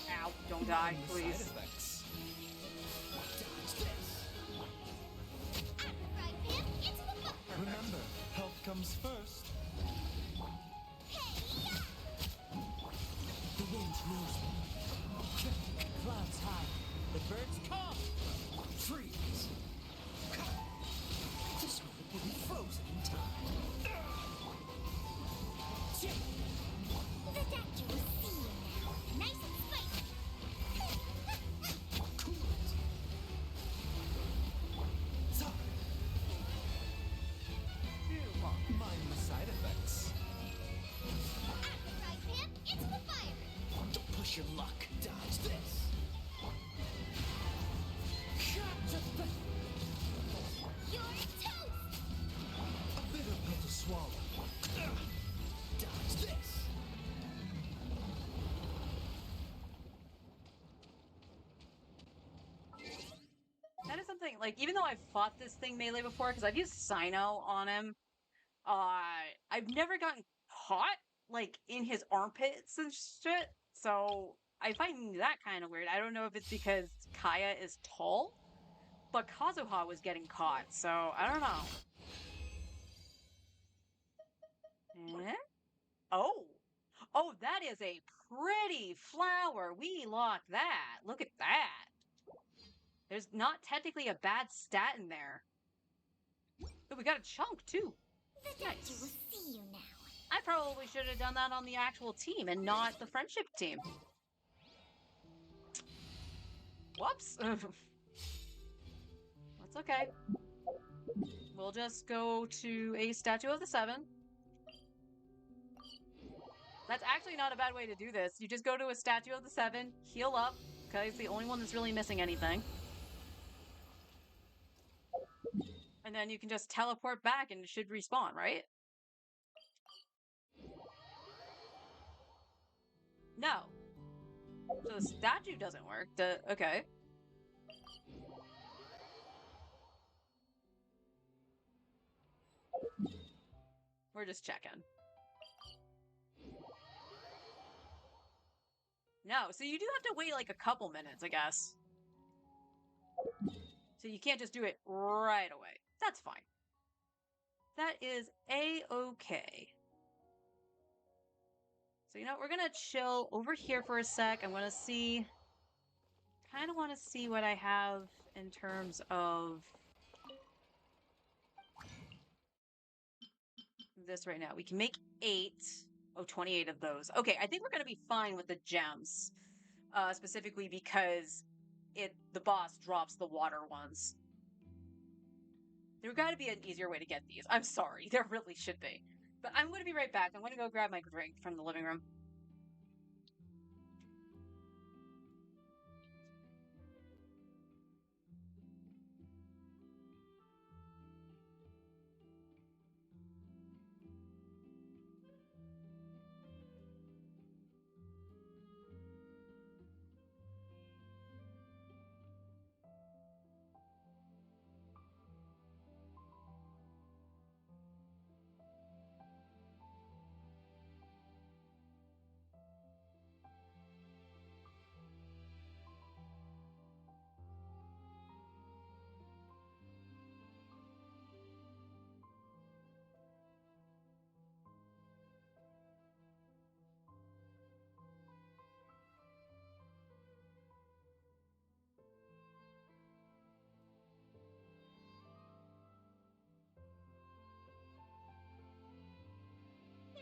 Ow, don't die, Mind the please. Side effects. Dodge this. Out of the frying pan, into the fire! Remember, health comes first. Hey-ya! The wind knows me. Clouds high. The birds come. Freeze. This moment will be frozen in time. The doctor will see you now! Nice and spicy! your luck. Dodge this. You're toast! A bitter pill to swallow. Dodge this. That is something, like, even though I've fought this thing melee before, because I've used Sino on him, I've never gotten caught, like, in his armpits and shit, so I find that kind of weird. I don't know if it's because Kaya is tall, but Kazuha was getting caught, so I don't know. Eh? Oh! Oh, that is a pretty flower! We lock that! Look at that! There's not technically a bad stat in there. Oh, we got a chunk, too! The doctor Nice. will see you now. I probably should have done that on the actual team and not the friendship team. Whoops. That's okay. We'll just go to a Statue of the Seven. That's actually not a bad way to do this. You just go to a Statue of the Seven, heal up, because it's the only one that's really missing anything. And then you can just teleport back and it should respawn, right? No. So the statue doesn't work. Okay. We're just checking. No, so you do have to wait like a couple minutes, I guess. So you can't just do it right away. That's fine. That is a-okay. So, you know, we're gonna chill over here for a sec. I'm gonna see... kind of want to see what I have in terms of this right now. We can make 8. Oh, 28 of those. Okay, I think we're gonna be fine with the gems. Specifically because the boss drops the water ones. There gotta be an easier way to get these. I'm sorry, there really should be. But I'm gonna be right back. I'm gonna go grab my drink from the living room.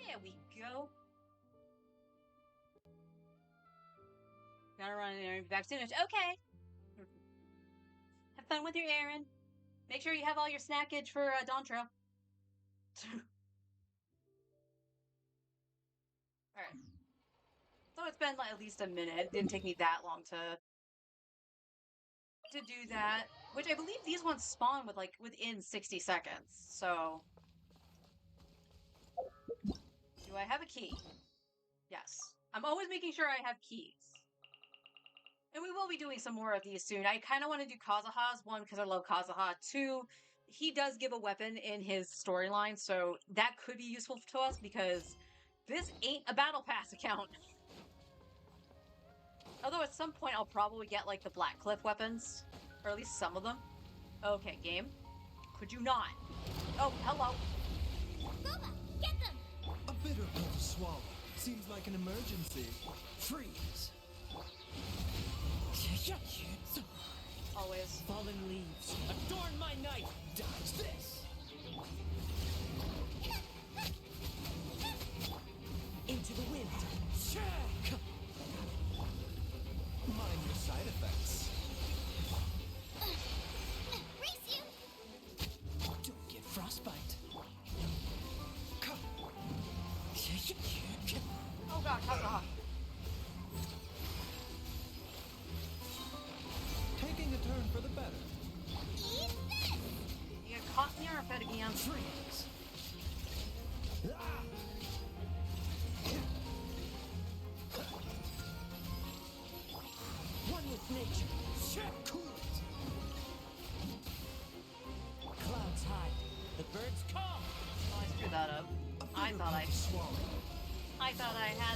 There we go. Gotta run an errand back soon. Okay. Have fun with your errand. Make sure you have all your snackage for Dawn Trail. Alright. So it's been like at least a minute. It didn't take me that long to do that. Which I believe these ones spawn with like within 60 seconds. So do I have a key? Yes. I'm always making sure I have keys. And we will be doing some more of these soon. I kind of want to do Kazuha's, one, because I love Kazuha. 2, he does give a weapon in his storyline, so that could be useful to us, because this ain't a Battle Pass account. Although at some point I'll probably get, like, the Black Cliff weapons. Or at least some of them. Okay, game. Could you not? Oh, hello. Booba, get them! A bitter pill to swallow. Seems like an emergency. Freeze. Always. Fallen leaves, adorn my night. Dodge this. Into the wind. Mind your side effects. Race you! Don't get frostbite. Oh god, Kazuha.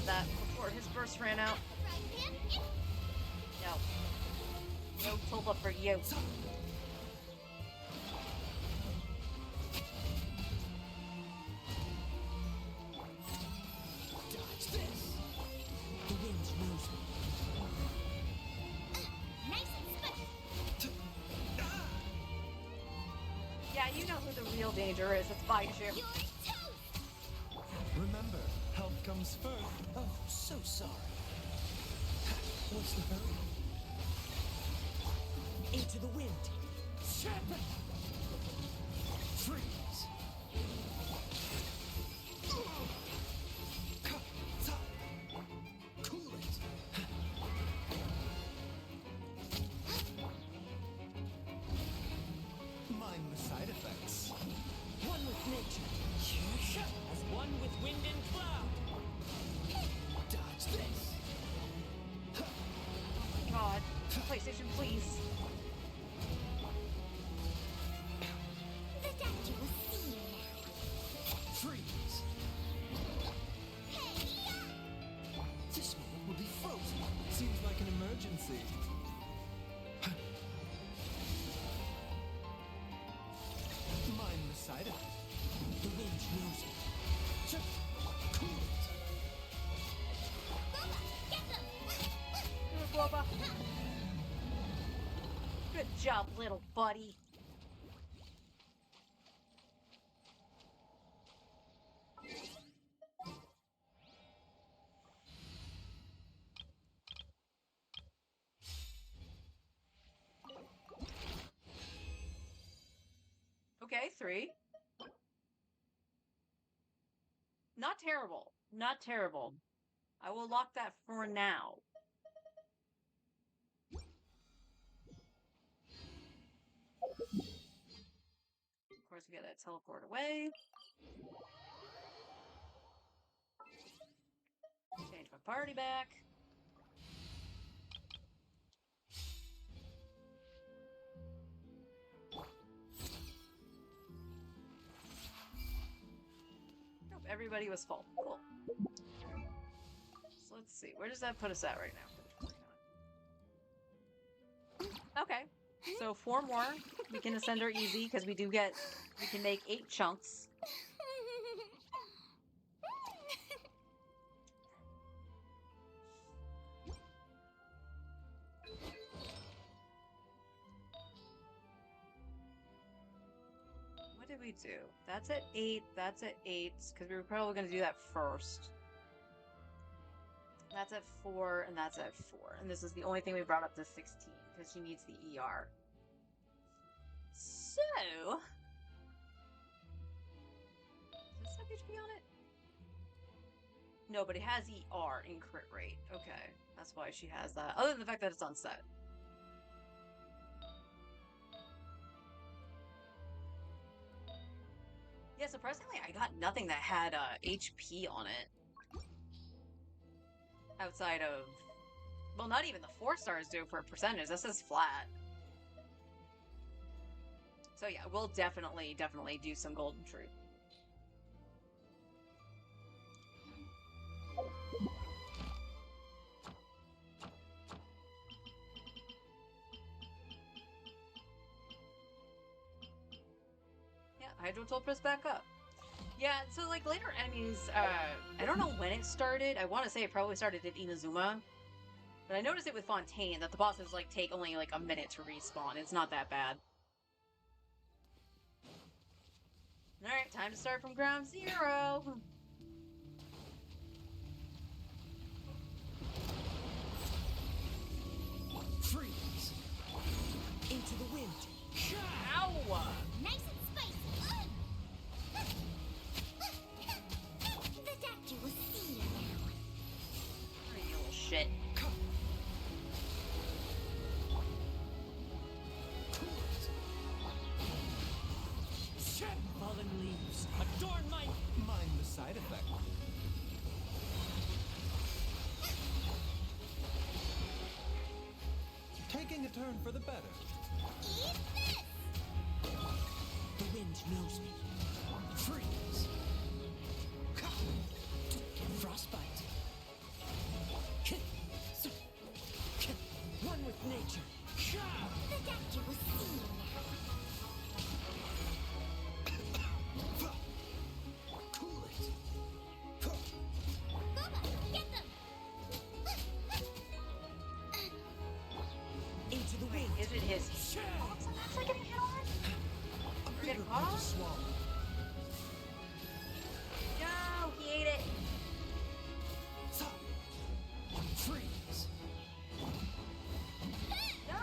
that before his burst ran out. Frying pan, it's No. No tulpa for you. Dodge this. The wind knows me. nice and spicy. Yeah, you know who the real danger is. It's Baiju. You're toast. Remember, health comes first. Oh, so sorry. What's the hurry? Into the wind. Sharpen. Freeze. Cool it. Mind the side effects. One with nature. As one with wind and cloud. Dodge this. God. PlayStation, please. The doctor will see you now. Freeze. Hey, This moment will be frozen. Seems like an emergency. Mind the side effect. The wind knows it. Cool it. Boba, get them. Good, Boba. Good job, little buddy. Okay, 3. Not terrible. Not terrible. I will lock that for now. Of course, we gotta teleport away. Change my party back. Nope, everybody was full. Cool. So let's see. Where does that put us at right now? Okay. So 4 more. We can ascend her easy because we can make 8 chunks. What did we do? That's at 8. That's at 8 because we were probably going to do that first. That's at 4 and that's at 4. And this is the only thing we brought up to 16 because she needs the ER. So, does this have HP on it? No, but it has ER in crit rate. Okay, that's why she has that. Other than the fact that it's on set. Yeah, surprisingly, I got nothing that had HP on it. Outside of... Well, not even the 4 stars do for percentage. This is flat. So yeah, we'll definitely do some Golden Truth. Yeah, Hydro Tulpas back up. Yeah, so like later enemies, I don't know when it started. I want to say it probably started at Inazuma. But I noticed it with Fontaine that the bosses like take only like a minute to respawn. It's not that bad. Alright, time to start from ground zero. Freeze. Into the wind. Ow! Nice and spicy. The doctor will see you now. You little shit. Fallen leaves. Adorn my... Mind the side effect. Taking a turn for the better. Eat this. The wind knows me. Freeze. Frostbite. nature. The doctor will see you now. Cool it. Booba, get them! Into the wind. Is it his? Oh, it's actually getting hit on? A We're bitter getting pill caught? to swallow. No, he ate it. Freeze. No.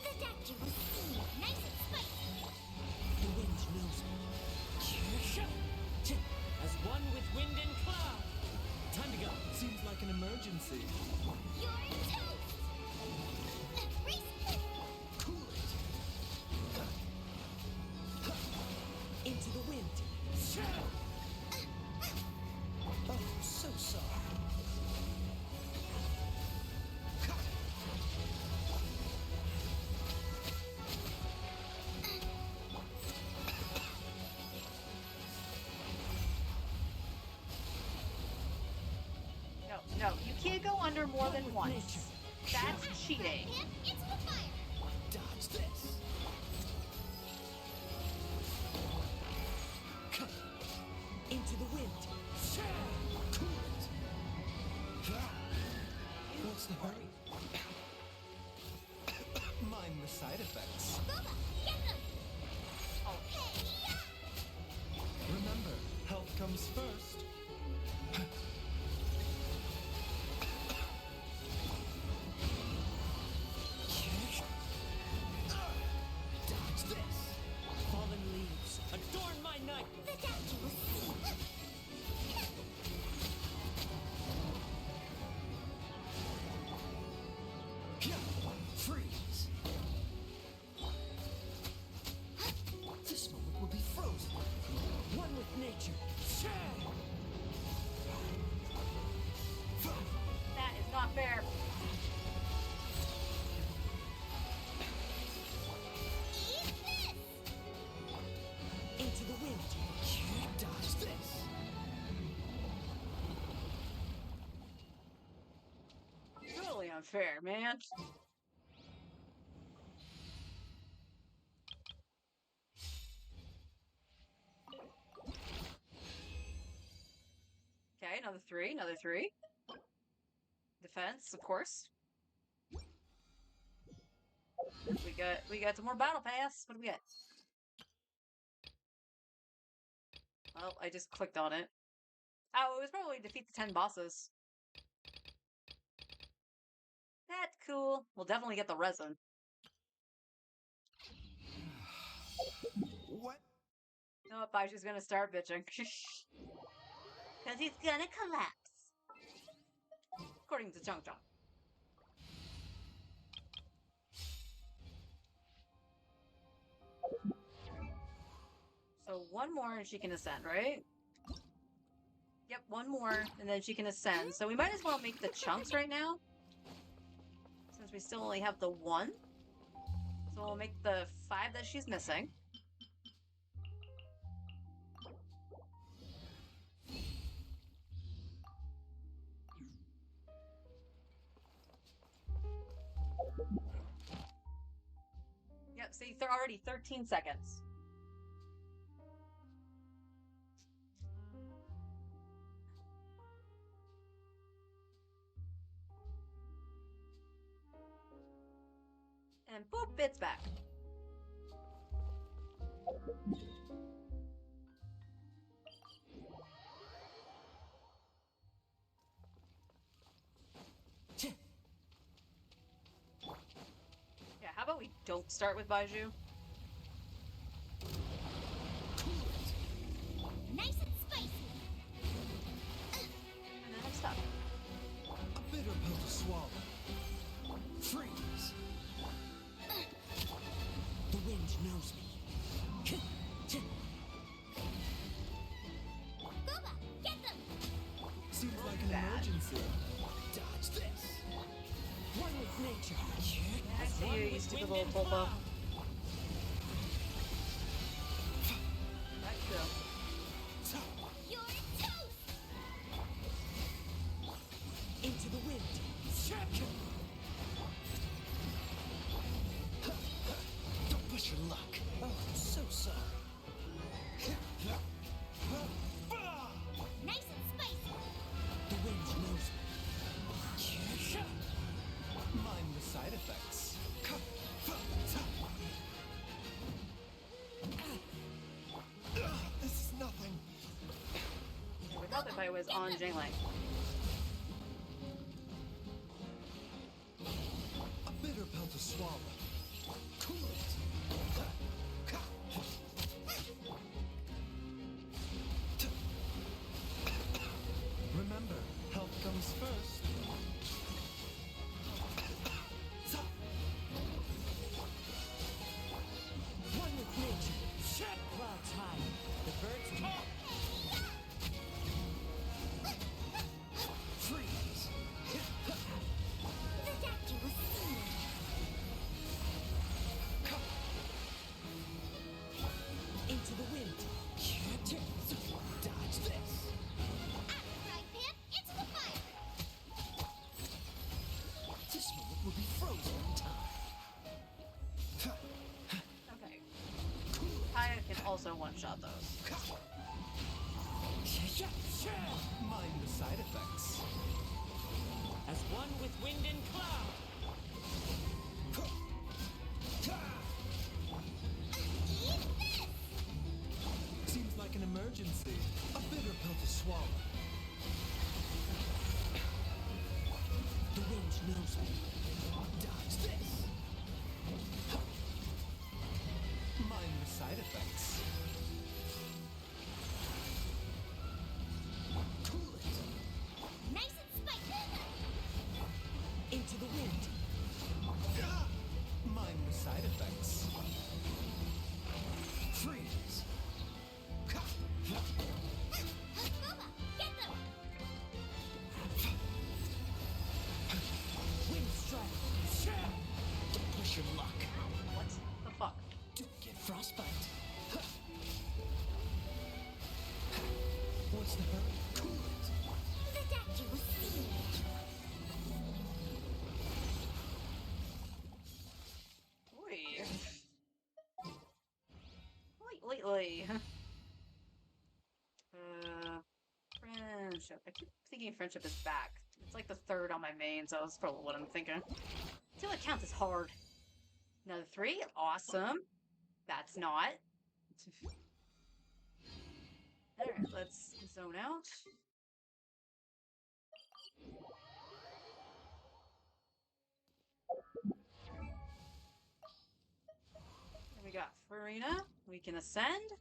The doctor will see you nice and spicy. The wind knows me. As one with wind and cloud. Time to go. Seems like an emergency. You're toast! Race! Cool it. Into the wind. Oh, so sorry. No, no, you can't go under more than once. That's cheating. And into the fire! Dodge this. Into the wind. Cool it. What's the hurry? Mind the side effects. Booba, get them! Oh. Hey-ya! Remember, health comes first. Dodge this. Fallen leaves. Adorn my night. The doctor will see you. Freeze. This moment will be frozen. One with nature. That is not fair. Eat this! Into the wind. Dodge this. Totally unfair, man. Okay, another three, another three. Defense, of course. We got some more battle pass. What do we got? Well, I just clicked on it. Oh, it was probably defeat the 10 bosses. That's cool. We'll definitely get the resin. What? No, Baiju's gonna start bitching. Because he's gonna collapse. According to Chong Chong. So one more and she can ascend, right? Yep, one more and then she can ascend. So we might as well make the chunks right now. Since we still only have the one. So we'll make the 5 that she's missing. Yep, see, they're already 13 seconds. And boop, it's back. Yeah, how about we don't start with Baiju? Nice and spicy! And then I'm stuck. A bitter pill to swallow. Freeze. The wind knows me. Booba, get them! Seems like an Bad. emergency. Dodge this. One with nature. I see you, you stupid little Pulpo. That's true. You're toast! Into the wind. if I was on Jingling. A bitter pill to swallow. Cool it. Remember, health comes first. One with nature. Shut clouds high. The birds talk. Freeze. The statue was seen. Into the wind. Dodge this. Out of the frying pan, into the fire. This moment will be frozen in time. Okay. I can also one-shot those. Mind the side effects. As one with wind and cloud. Seems like an emergency. A bitter pill to swallow. The wind knows me. Dodge this. Mind the side effects. Cool it. Nice and spicy. Into the wind. Mind the side effects. Freeze. Booba, get them. Wind strike. Don't push your luck. What the fuck? Don't get frostbite. What's the hurry? Cool it. The statue was seen. Oi. Lately. Friendship. I keep thinking friendship is back. It's like the third on my main, so that's probably what I'm thinking. Until it counts as hard. Another 3. Awesome. That's not. Alright, let's zone out. Then we got Farina. We can ascend.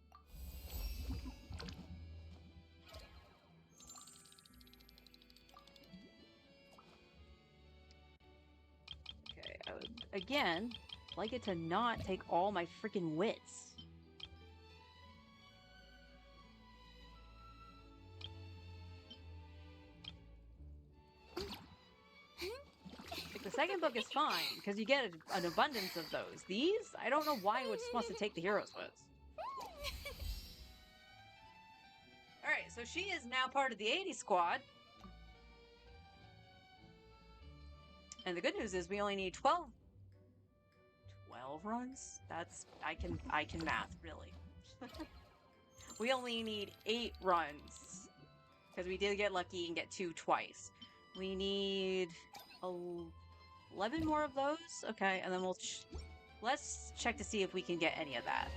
Okay, I would, again, like it to not take all my freaking wits. Like, the second book is fine, because you get an abundance of those. These, I don't know why it just wants to take the hero's wits. Alright, so she is now part of the 80 squad. And the good news is we only need 12 runs? That's I can math, really. We only need 8 runs. Because we did get lucky and get 2 twice. We need 11 more of those? Okay, and then we'll let's check to see if we can get any of that.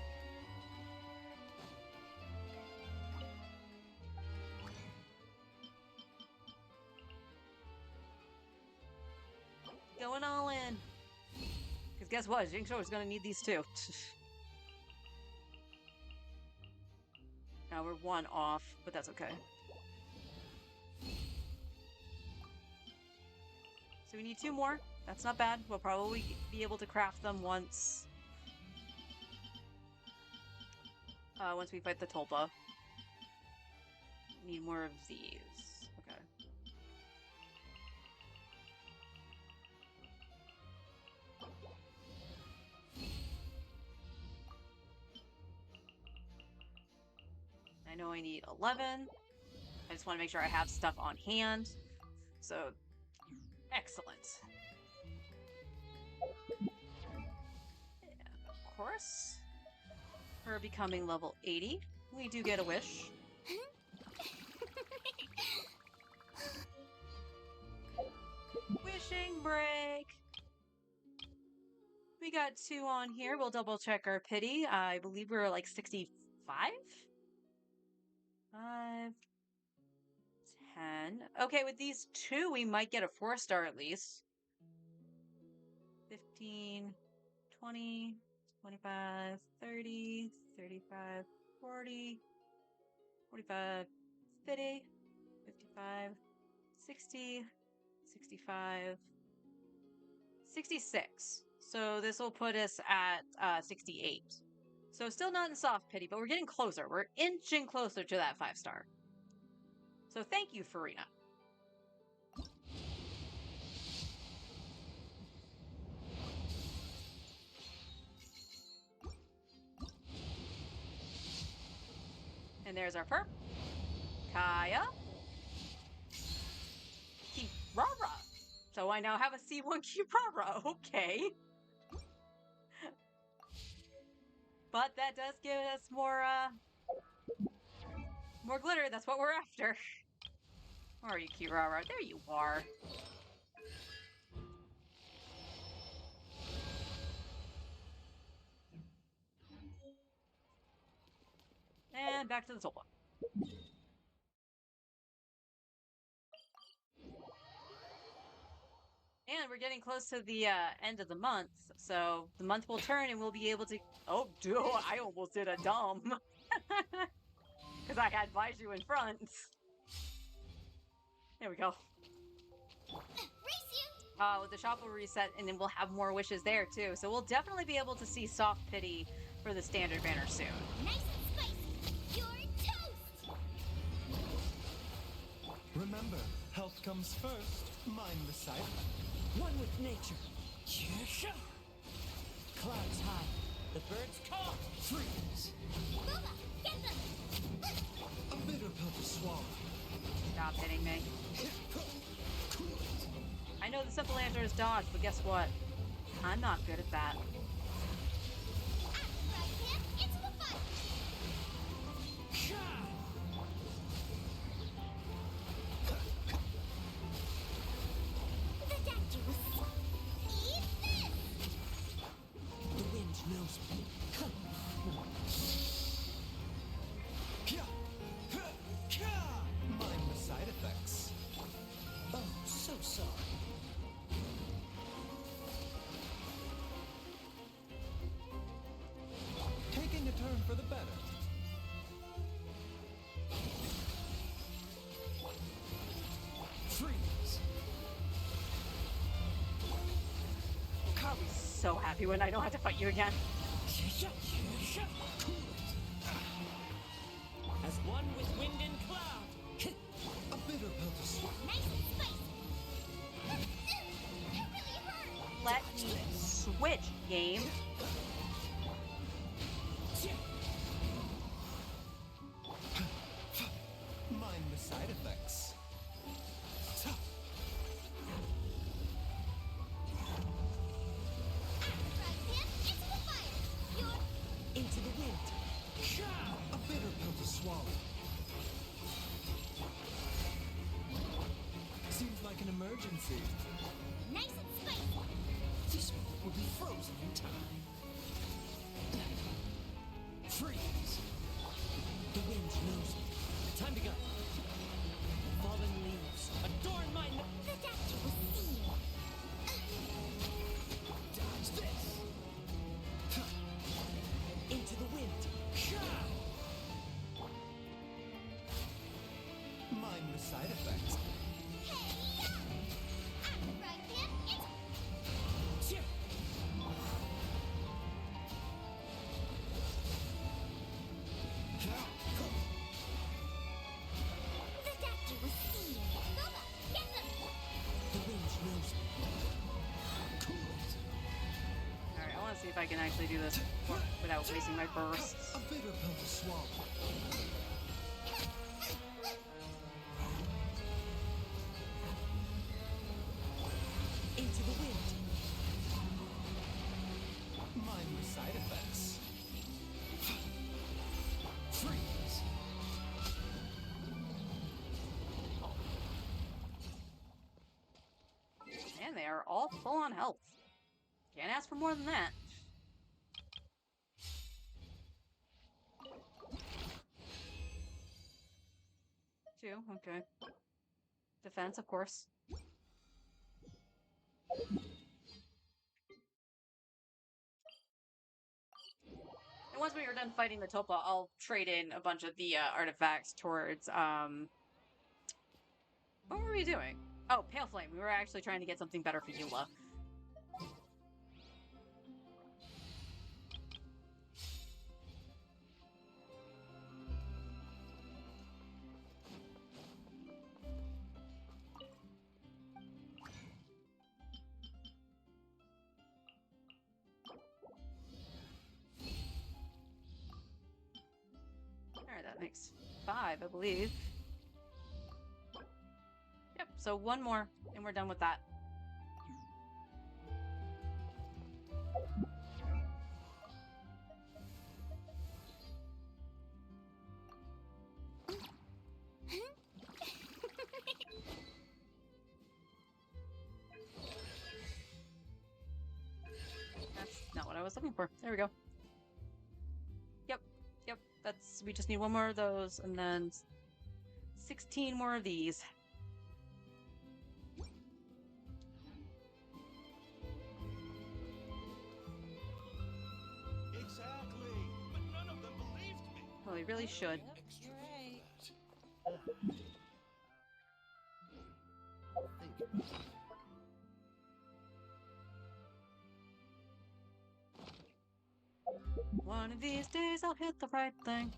Going all in. Because guess what? Jingshou is going to need these too. Now we're 1 off, but that's okay. So we need 2 more. That's not bad. We'll probably be able to craft them once we fight the Tulpa. Need more of these. Okay. I know I need 11. I just want to make sure I have stuff on hand. So, excellent. And of course, for becoming level 80, we do get a wish. Wishing break! We got 2 on here. We'll double check our pity. I believe we were like 65? 5. 10. Okay, with these two, we might get a 4-star at least. 15, 20, 25, 30, 35, 40, 45, 50, 55, 60, 65, 66. So this will put us at 68. So still not in soft pity, but we're getting closer. We're inching closer to that 5-star. So thank you, Farina. And there's our perp. Kaya. Kirara. So I now have a C1 Kirara. Okay. But that does give us more glitter. That's what we're after. Where are you, Kirara? There you are. And back to the Soul. And we're getting close to the end of the month, so the month will turn and we'll be able to... Oh, dude, I almost did a dumb. Because I had Baiju in front. There we go. The shop will reset and then we'll have more wishes there too. So we'll definitely be able to see soft pity for the standard banner soon. Nice and spicy. You're toast. Remember, health comes first. Mind the sight. One with nature. Clouds high. The birds call. Freeze. Booba, get them. A bitter pill to swallow. Stop hitting me. I know the simple answer is dodge, but guess what? I'm not good at that. Into the fire. The doctor was... Eat this. The wind knows me. Mind the side effects. Oh, so sorry. Taking a turn for the better. Freeze. I'll be so happy when I don't have to fight you again. As one with wind and cloud. A bitter pill to swallow. Nice and spicy. It really hurt. Let me switch, game. Mind the side effects. Right hand into the fire. You're... Into the wind. A bitter pill to swallow. Seems like an emergency. Nice and spicy. This one will be frozen in time. Freeze. The wind knows me. Time to go. Fallen leaves. Adorn my... The doctor was seen. Dodge this. Into the wind. Mind the side effects. Hey-ya! Right hand into... The doctor was seen. Booba, get them. The wind knows me. Alright, I want to see if I can actually do this without wasting my bursts. A bitter pill to swallow. Into the wind. Mind the side effects. Freeze. And they are all full on health. Can't ask for more than that. Two, okay. Defense, of course. And once we are done fighting the Topa, I'll trade in a bunch of the artifacts towards, what were we doing? Oh, Pale Flame. We were actually trying to get something better for Eula. Alright, that makes 5, I believe. Yep, so one more, and we're done with that. That's not what I was looking for. There we go. Yep, that's... we just need one more of those, and then 16 more of these. Exactly. But none of them believed me. Well, we really should. Extra You're right. Think about it. One of these days I'll hit the right thing.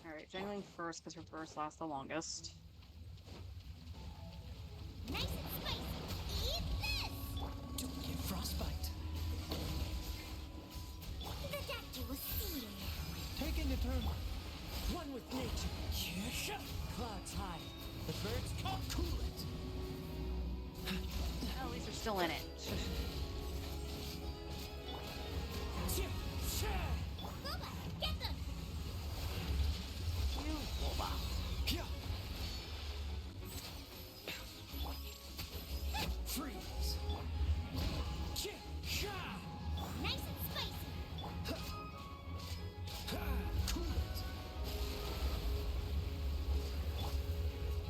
Alright, jangling first because reverse lasts the longest. Nice and spicy. Eat this! Don't get frostbite. The doctor will see you. Taking a turn. One with nature. Yeah. Clouds high. The birds come. Cool it. Well, at least they're still in it. Booba, get them! You Boba. Yeah. Freeze. Nice and spicy. Cool it.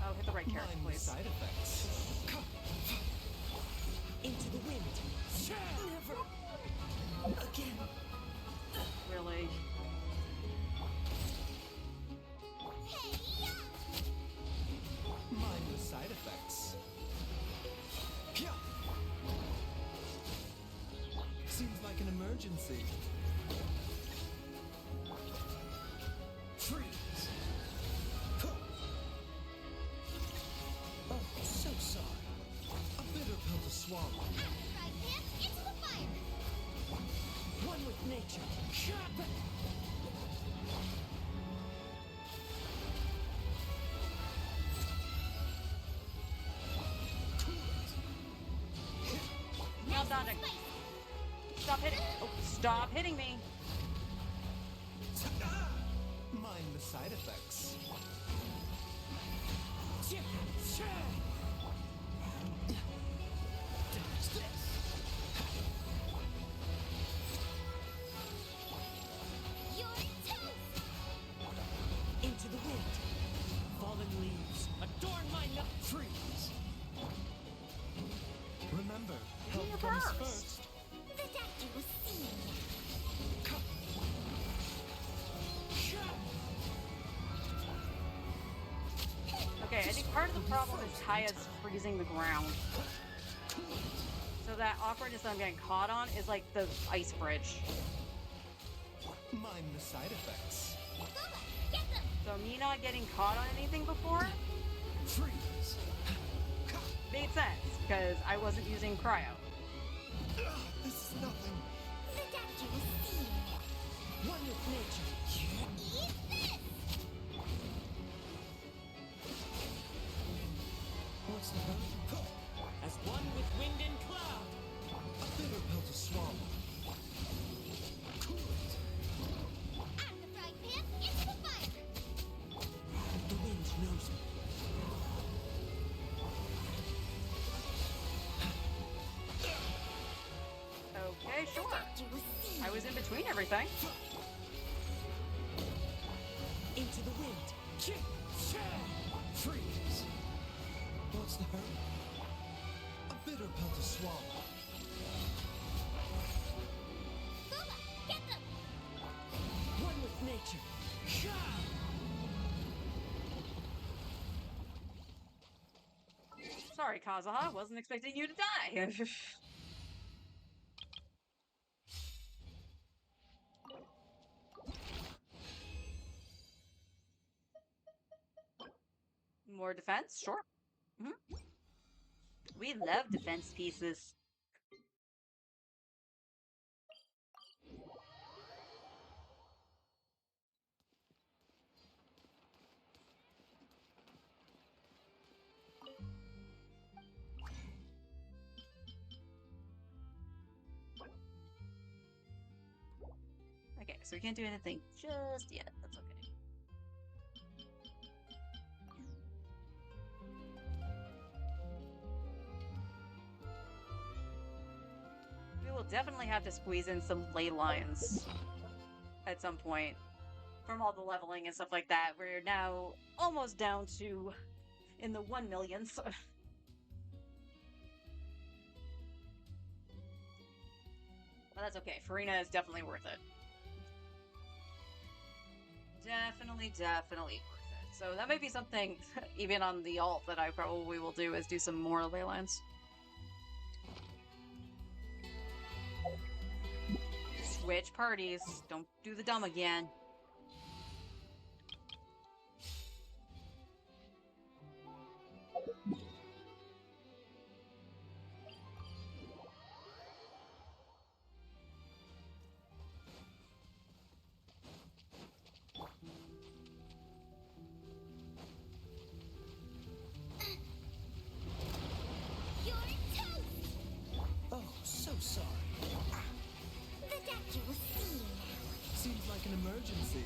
Oh, hit the right character, Mind the please. side effects. Into the wind. Never again. Really? Hey, ya! Mind the side effects. Yeah. Seems like an emergency. Freeze. Huh. Oh, so sorry. A bitter pill to swallow. Out of the frying pan, into the fire! One with nature. Cool it. Stop dodging. Stop hitting. Oh, stop hitting me. Mind the side effects. Dodge this. You're toast! Into the wind. Fallen leaves. Adorn my nut. Freeze. Remember, health You're comes first. first. The doctor will see you. Okay, I think part of the problem is Kaya's freezing the ground. So that awkwardness that I'm getting caught on is like the ice bridge. Mind the side effects. Booba, get them! So me not getting caught on anything before Freeze. made sense, because I wasn't using cryo. This is nothing. The doctor will see you. One with nature. Eat this! What's the matter? As one with wind and cloud. A bitter pill to swallow. Cool it. Out of the frying pan, into the fire! The wind knows me. Okay, sure. between everything. Into the wind. Freeze! What's the hurry? A bitter pill to swallow. Booba, get them! One with nature. Sorry, Kazuha. Wasn't expecting you to die. More defense? Sure. We love defense pieces. Okay, so we can't do anything just yet. That's okay. We will definitely have to squeeze in some ley lines at some point from all the leveling and stuff like that. We're now almost down to in the 1 millionths. But that's okay. Farina is definitely worth it. Definitely worth it. So that might be something, even on the alt, that I probably will do, is do some more ley lines. Switch parties. Don't do the dumb again. You're toast! Oh, so sorry. The doctor will see you now. Seems like an emergency.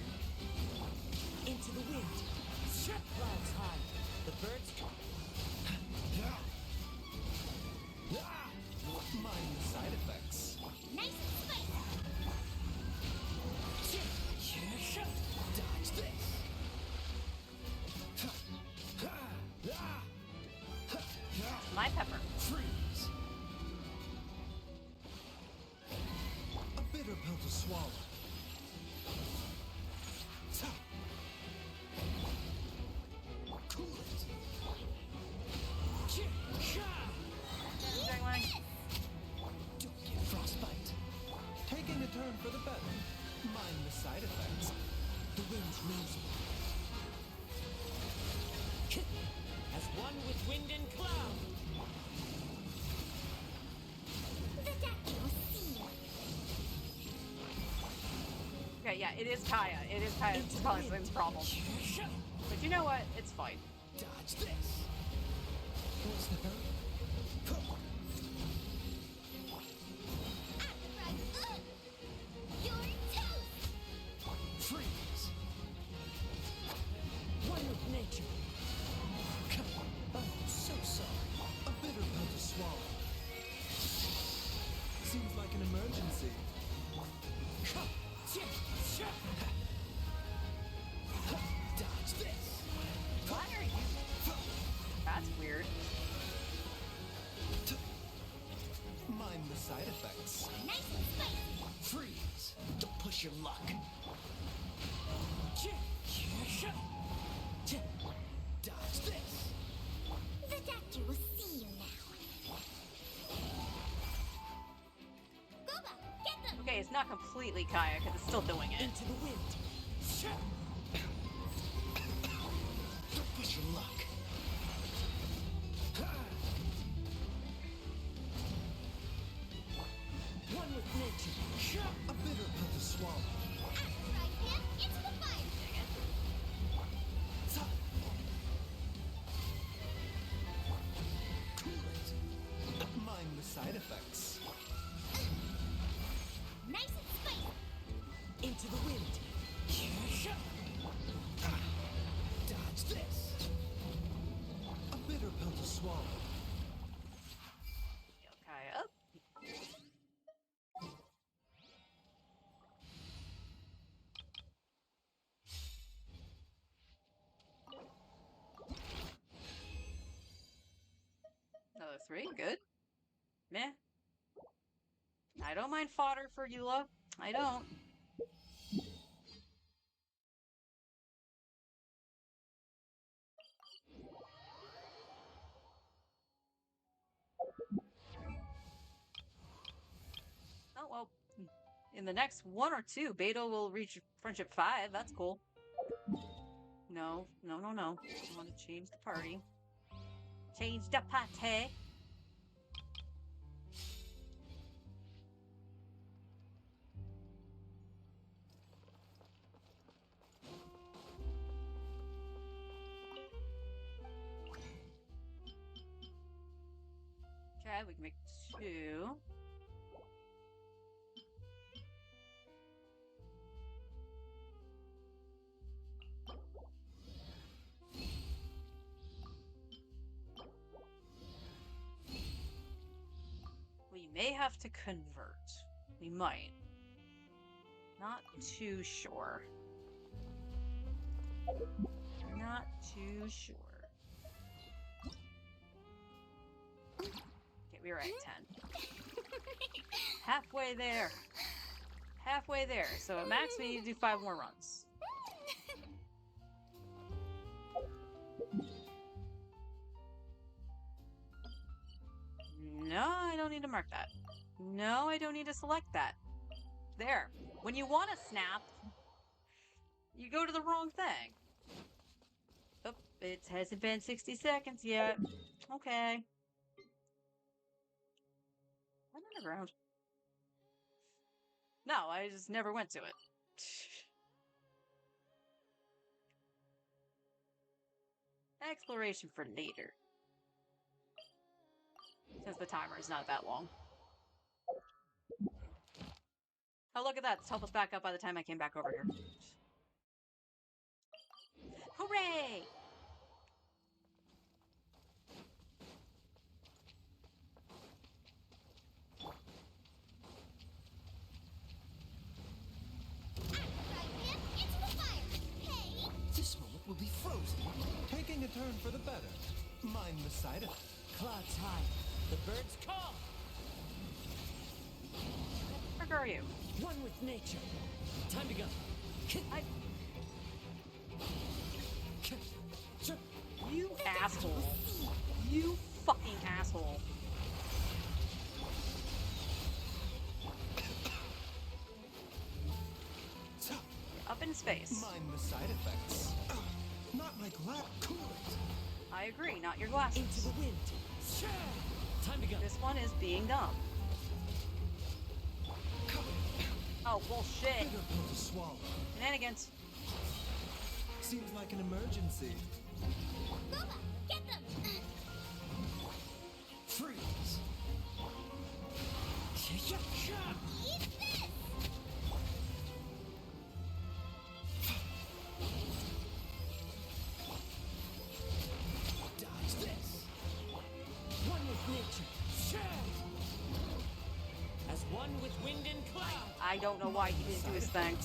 Into the wind. Clouds high. The birds come. Mind the side effects. Nice and spicy. Dodge this. My pepper. Freeze. A bitter pill to swallow. Cool it. Dangling. Don't get frostbite. Taking a turn for the better. Mind the side effects. The wind's nosy. As one with wind and cloud. The doctor will see you. Okay, yeah, it is Kaya. It is Kaya's causing problems. But you know what? It's fine. Dodge this. What's the hurry? You're toast! Freeze. One with nature. Oh, so sorry. A bitter pill to swallow. Seems like an emergency. Dodge this. Why are you? That's weird. Mind the side effects. Nice and spicy. Freeze. Don't push your luck. Dodge this. The doctor will see you now. Booba, get them! Okay, it's not completely Kaya because it's still doing it. Into the wind. Don't push your luck. One with nature. A bitter pill to swallow. After I pan, into the fire! Cool it. Mind the side effects. Nice and spicy. Into the wind. Dodge this. A bitter pill to swallow. Heal Kaya up. 3, good. Meh. I don't mind fodder for Eula. I don't. Oh, well. In the next 1 or 2, Beta will reach Friendship 5. That's cool. No. I want to change the party. Change the party. Okay, we can make 2. We may have to convert. We might. Not too sure. Not too sure. Okay, we were at 10. Halfway there. Halfway there. So at max, we need to do 5 more runs. No, I don't need to mark that. No, I don't need to select that. There. When you want to snap, you go to the wrong thing. Oh, it hasn't been 60 seconds yet. Okay. I'm underground. No, I just never went to it. Exploration for later. Since the timer is not that long. Oh, look at that. Let's help us back up by the time I came back over here. Hooray! Into the fire! Hey! This moment will be frozen. Taking a turn for the better. Mind the side effect. Clouds high. The birds call. Where are you? One with nature. Time to go. You asshole. You fucking asshole. Up in space. Mind the side effects. Not my glass. Cool it. I agree, not your glasses. Into the wind. Time to go. This one is being dumb. Oh, bullshit. Bitter pill to swallow. Shenanigans. Seems like an emergency. Booba, get them! Freeze. Eat this! Dodge this. One with nature. As one with wind and cloud. I don't know why he didn't do his thing.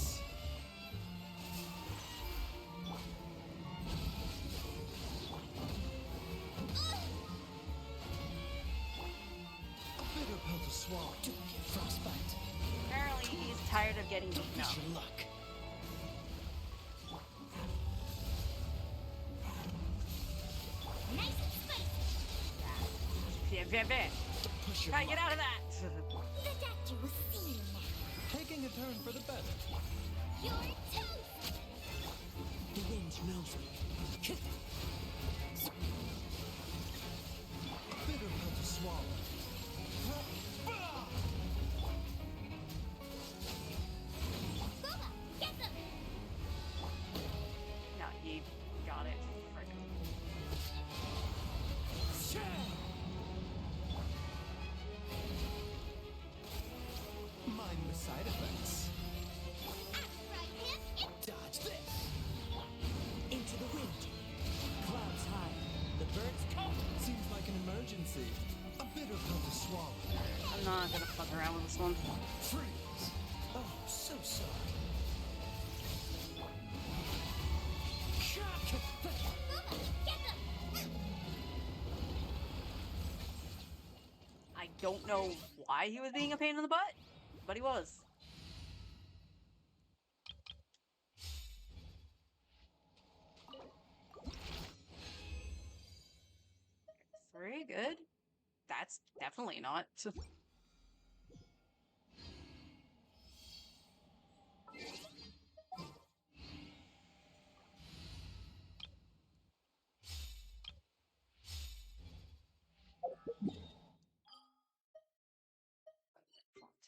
A bitter pill to swallow. Don't get frostbite. Apparently, he's tired of getting beaten up. Push your luck. Nice and spicy! Yeah. Push your Gotta luck. get out of that. The doctor will see you now. Taking a turn for the better. You're toast! The wind knows me. Bitter pill to swallow. Booba, get them! No, he got it. Mind the side effects. After I hit, Dodge this. Into the wind. Clouds high. The birds call. Seems like an emergency. A bitter pill to swallow. I'm not gonna fuck around with this one. Freeze. Oh, so sorry. Booba, get them! don't know why he was being a pain in the butt, but he was. Three, good. That's definitely not.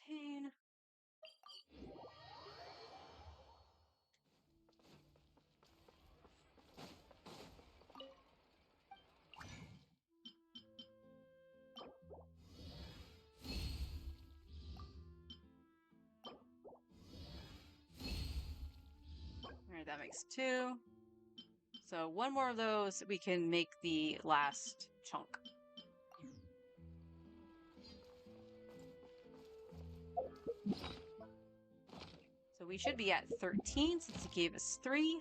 Fontaine. Alright, that makes 2. So one more of those, we can make the last chunk. So we should be at 13 since it gave us 3.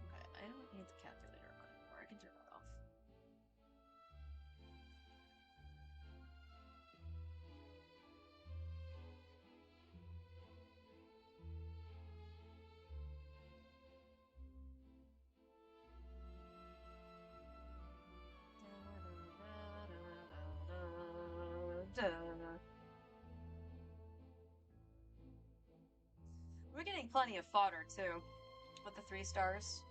Okay, I don't need the calculator on anymore. I can turn that off. We're getting plenty of fodder too, with the 3 stars.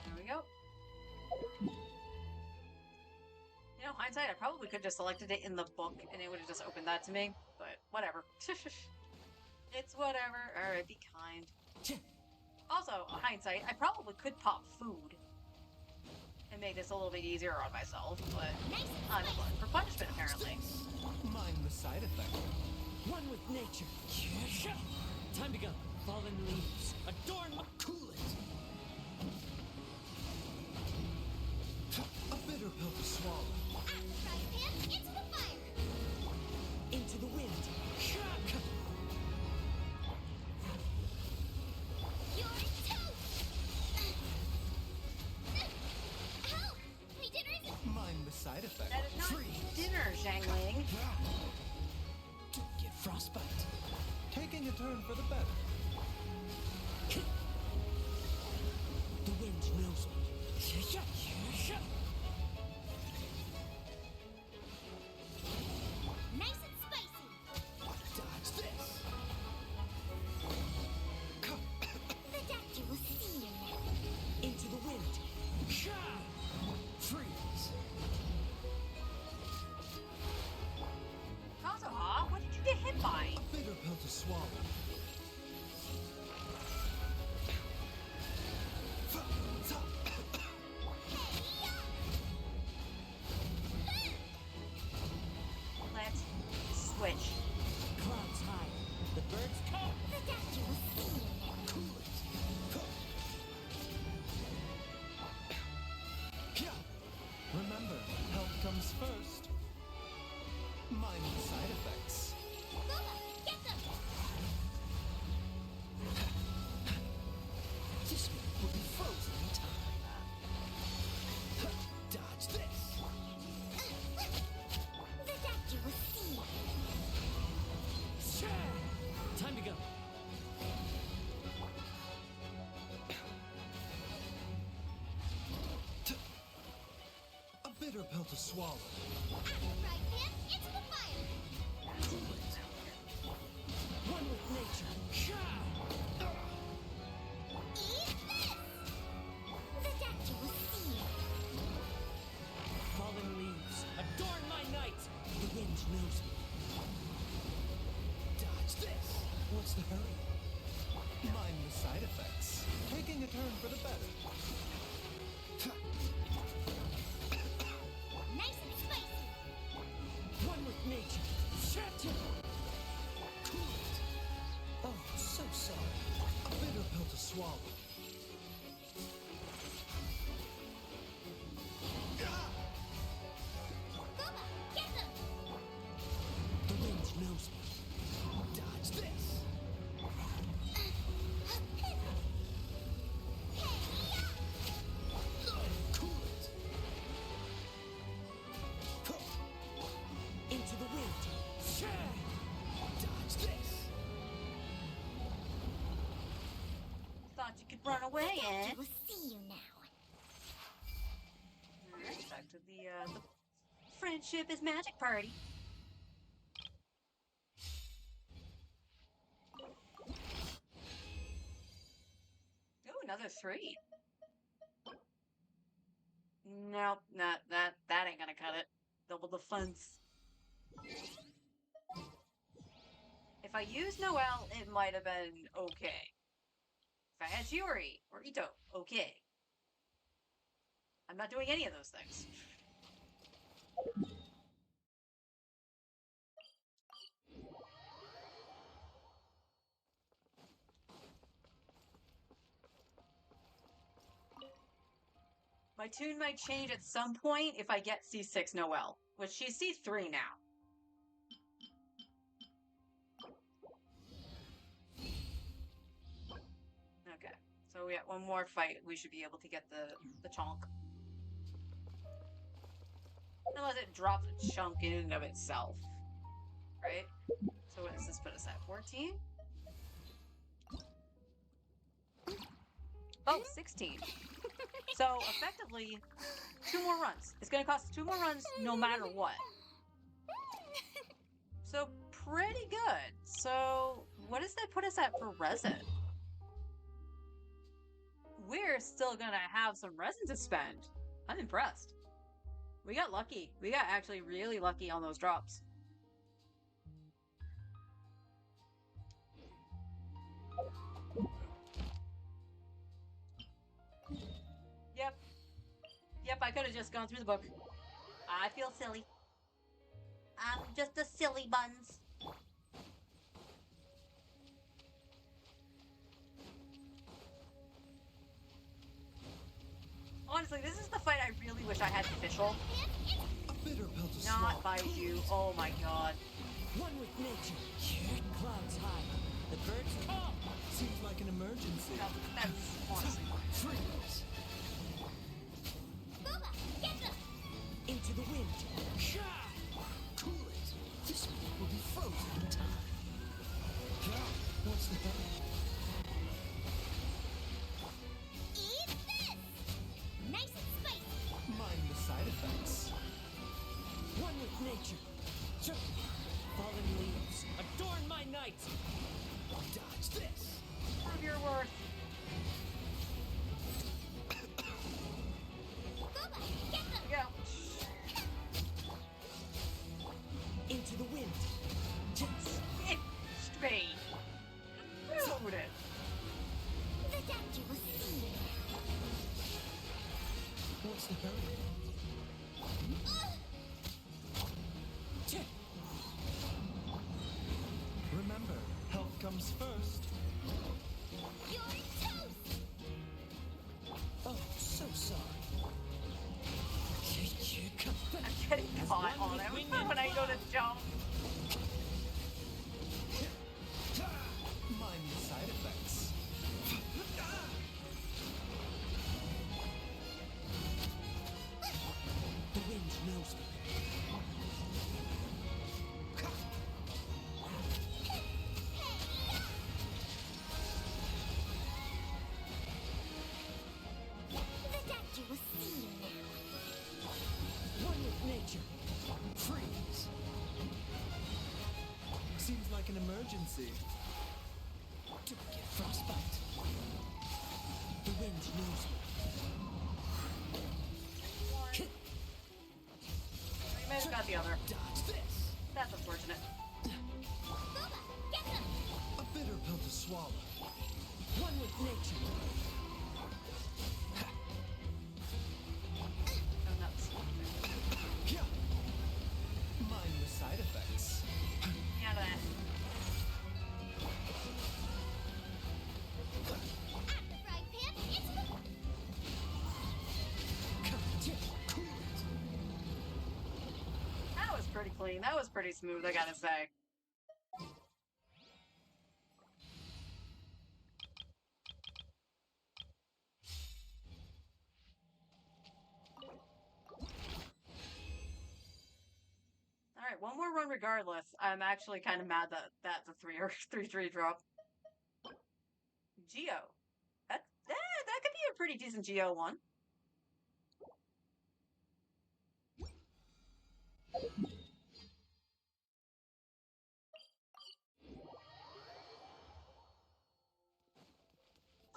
There we go. You know, hindsight, I probably could have just selected it in the book and it would have just opened that to me, but whatever. It's whatever. Alright, be kind. Also, hindsight, I probably could pop food and make this a little bit easier on myself, but I'm glad for punishment, apparently. Mind the side effect. One with nature. Time to go. Fallen leaves. Adorn my... Cool it. A bitter pill to swallow. At the frying pan, into the fire. Into the wind. You're toast. Help! My dinner isn't. Mind the side effect. That is not dinner, Zhangling. Don't get frostbite. Taking a turn for the better. The wind knows me. Nice and spicy. Dodge this. The doctor will see you now. Into the wind. Freeze. Kazuha, what did you get hit by? A bitter pill to swallow. Let's switch. Clouds high. The birds come. The doctor will see you now. Cool it. Remember, health comes first. Mind the side effects. Lola, get them. This one will be frozen in time. Dodge this. The doctor will see you. Time to go. A bitter pill to swallow. At the frying pan, into the fire. One with nature. Eat this. The doctor will see you. Fallen leaves. Adorn my night. The wind knows me. Dodge this. What's the hurry? Mind the side effects. Taking a turn for the better. Nice and spicy. could run away, eh? We'll see you now. Alright, back to the friendship is magic party. Ooh, another 3. Nope, that ain't gonna cut it. Double defense. If I used Noelle, it might have been okay. If I had Shiori or Ito, okay. I'm not doing any of those things. My tune might change at some point if I get C6 Noelle, which she's C3 now. Okay, so we got one more fight. We should be able to get the chonk. Unless it drops a chunk in and of itself. Right? So what does this put us at? 14? Oh, 16. So effectively, 2 more runs. It's going to cost 2 more runs no matter what. So pretty good. So what does that put us at for resin? We're still going to have some resin to spend. I'm impressed. We got lucky. We got actually really lucky on those drops. Yep, I could have just gone through the book. I feel silly. I'm just a silly buns. Honestly, this is the fight I really wish I had official. A bitter pill to Not swallow. Baiju. Oh my god. One with nature. Clouds high. The birds call. Seems like an emergency. No, that's honestly fine. Freeze. Booba, get them! Into the wind. Cool it. This will be frozen in time. Yeah. What's the hurry? Eat this! Nice and spicy. Mind the side effects. One with nature. Fallen leaves. Adorn my night. Dodge this. Prove your worth. Booba, get them! Here we go. Into the wind. It straight. Rude it. The doctor will see you. What's the hurry? Remember, health comes first. You're toast! Oh, so sorry. I'm getting caught on it when I go to jump. Mind the side effects. The wind knows me. The doctor will see you now. One with nature. Freeze. Seems like an emergency. Don't get frostbite. The wind knows me. We may have got the other. Dodge this. That's unfortunate. Booba, get them! A bitter pill to swallow. One with nature. Oh, nuts. Yeah. Mind the side effects. Yeah, that. At the frying pan, it's the... Cool it. That was pretty clean. That was pretty smooth, I gotta say. Alright, one more run regardless. I'm actually kind of mad that that's a 3 or 3-3 drop. Geo. pretty decent Geo one.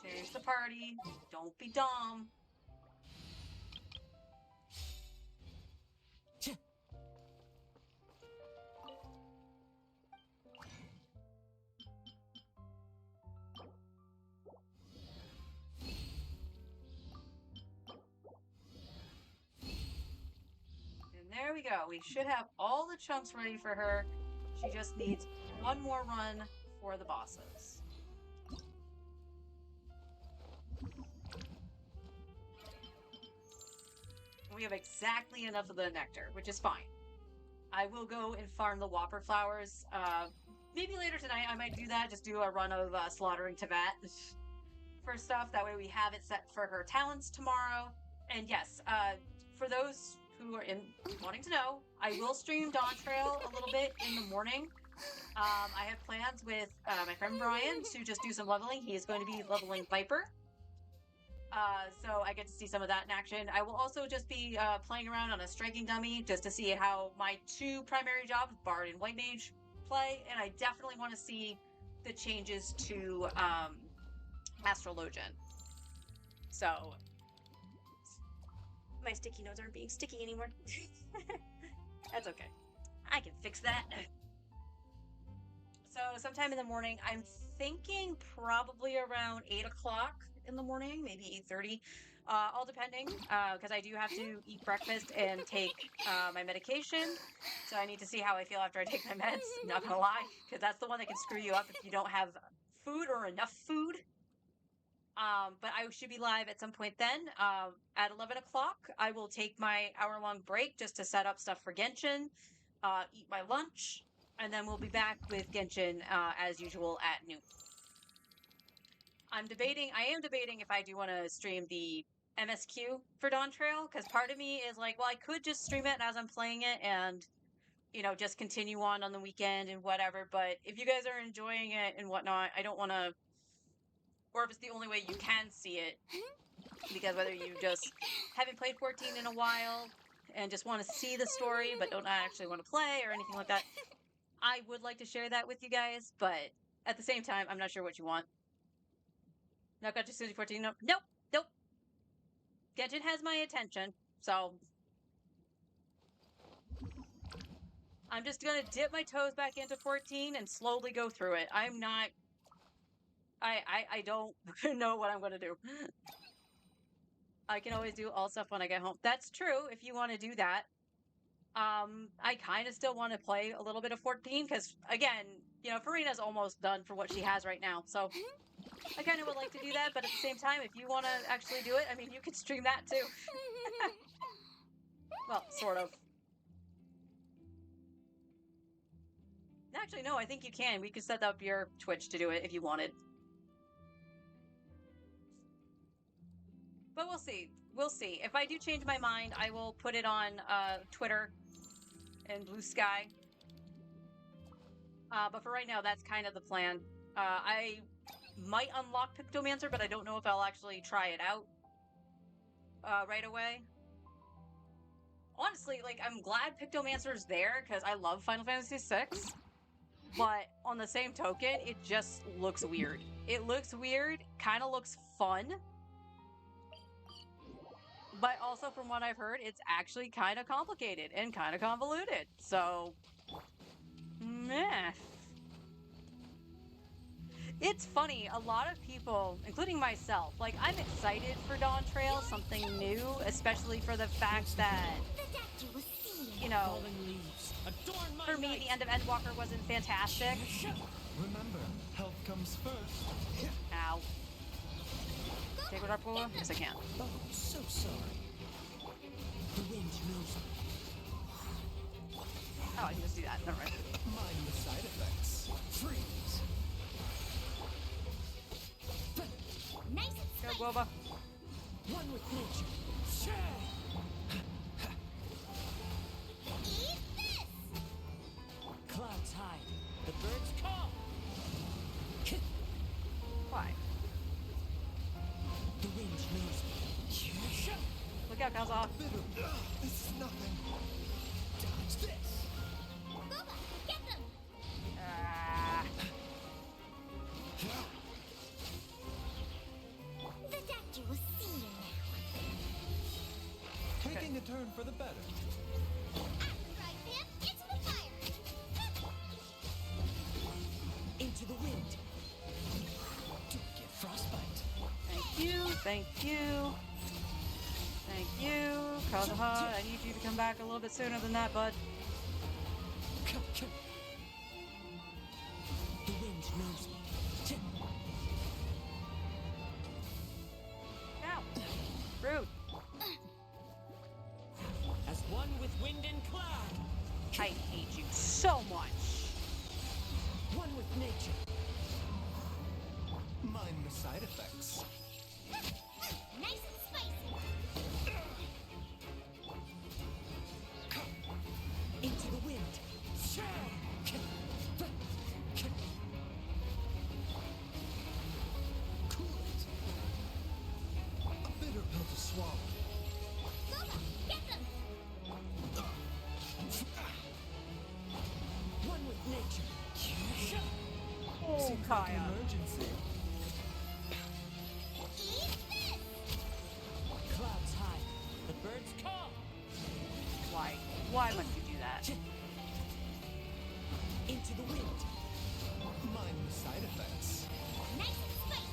Change the party. Don't be dumb. And there we go. We should have all the chunks ready for her. She just needs one more run for the bosses. We have exactly enough of the nectar, which is fine. I will go and farm the Whopper flowers. Maybe later tonight I might do that. Just do a run of slaughtering Teyvat for stuff. That way we have it set for her talents tomorrow. And yes, for those who are wanting to know, I will stream Dawn Trail a little bit in the morning. I have plans with my friend Brian to just do some leveling. He is going to be leveling Viper. So I get to see some of that in action. I will also just be playing around on a striking dummy just to see how my two primary jobs, Bard and White Mage, play. And I definitely want to see the changes to Astrologian. So my sticky notes aren't being sticky anymore. That's okay. I can fix that. So sometime in the morning, I'm thinking probably around 8 o'clock in the morning, maybe 8:30, all depending, because I do have to eat breakfast and take my medication. So I need to see how I feel after I take my meds, not gonna lie, because that's the one that can screw you up if you don't have food or enough food. But I should be live at some point then. At 11 o'clock, I will take my hour-long break just to set up stuff for Genshin, eat my lunch, and then we'll be back with Genshin as usual at noon. I am debating if I do want to stream the MSQ for Dawn Trail, because part of me is like, well, I could just stream it as I'm playing it and, you know, just continue on the weekend and whatever, but if you guys are enjoying it and whatnot, I don't want to, or if it's the only way you can see it, because whether you just haven't played 14 in a while and just want to see the story but don't actually want to play or anything like that, I would like to share that with you guys, but at the same time, I'm not sure what you want. Not got to 14. Nope. Genshin has my attention, so I'm just gonna dip my toes back into 14 and slowly go through it. I'm not. I don't know what I'm gonna do. I can always do all stuff when I get home. That's true. If you want to do that, I kind of still want to play a little bit of 14 because, again, you know, Farina's almost done for what she has right now, so. I kind of would like to do that, but at the same time, if you want to actually do it, I mean, you could stream that too. Well, sort of. Actually, no, I think you can. We could set up your Twitch to do it if you wanted. But we'll see. We'll see. If I do change my mind, I will put it on Twitter and Blue Sky. But for right now, that's kind of the plan. I might unlock Pictomancer, but I don't know if I'll actually try it out right away. Honestly, like, I'm glad Pictomancer's there because I love Final Fantasy VI. But on the same token, it just looks weird. It looks weird, kind of looks fun. But also, from what I've heard, it's actually kind of complicated and kind of convoluted. So, meh. It's funny, a lot of people, including myself, like, I'm excited for Dawn Trail, something new, especially for the fact that, you know, for me, the end of Endwalker wasn't fantastic. Remember, health comes first. Ow. Take what Arpola? Yes, I can. Oh, so sorry. The wind knows me. Oh, I can just do that. Never mind. Mind the side effects. Freeze. Nice and Go, spicy. Boba. One with nature. Eat this! Clouds high. The birds call. Why? The wind knows me. Look out, Kaza. Bitter. This is nothing. Dodge this. Boba, get them! Ah. The doctor will see you now. Taking a turn for the better. At the frying pan, into the fire! Into the wind. Don't get frostbite. Thank you, thank you. Thank you. Kazuha, I need you to come back a little bit sooner than that, bud. Come. The wind knows me. Ow. Rude. As one with wind and cloud. I hate you so much. One with nature. Mind the side effects. Nice and spicy! Into the wind. Cool it. A bitter pill to swallow. Boba, get them! One with nature. Oh, Seems like an Kaya. emergency. Eat this! Clouds high. The birds call. Why? Why must you do that? Into the wind. Mind the side effects. Nice and spicy!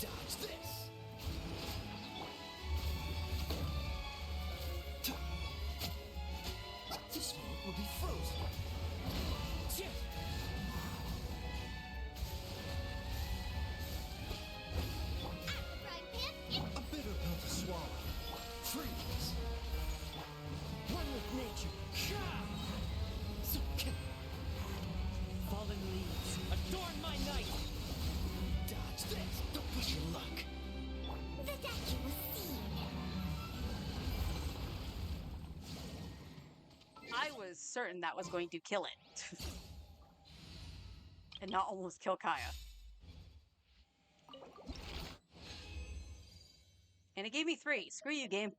Dodge this. This one will be frozen. At the frying pan, A bitter pill to swallow. Freeze. One with nature. Fallen leaves. Adorn my night. Dodge this. Don't push your luck. the doctor will see you now. I was certain that was going to kill it. And not almost kill Kaya. And it gave me 3. Screw you, game.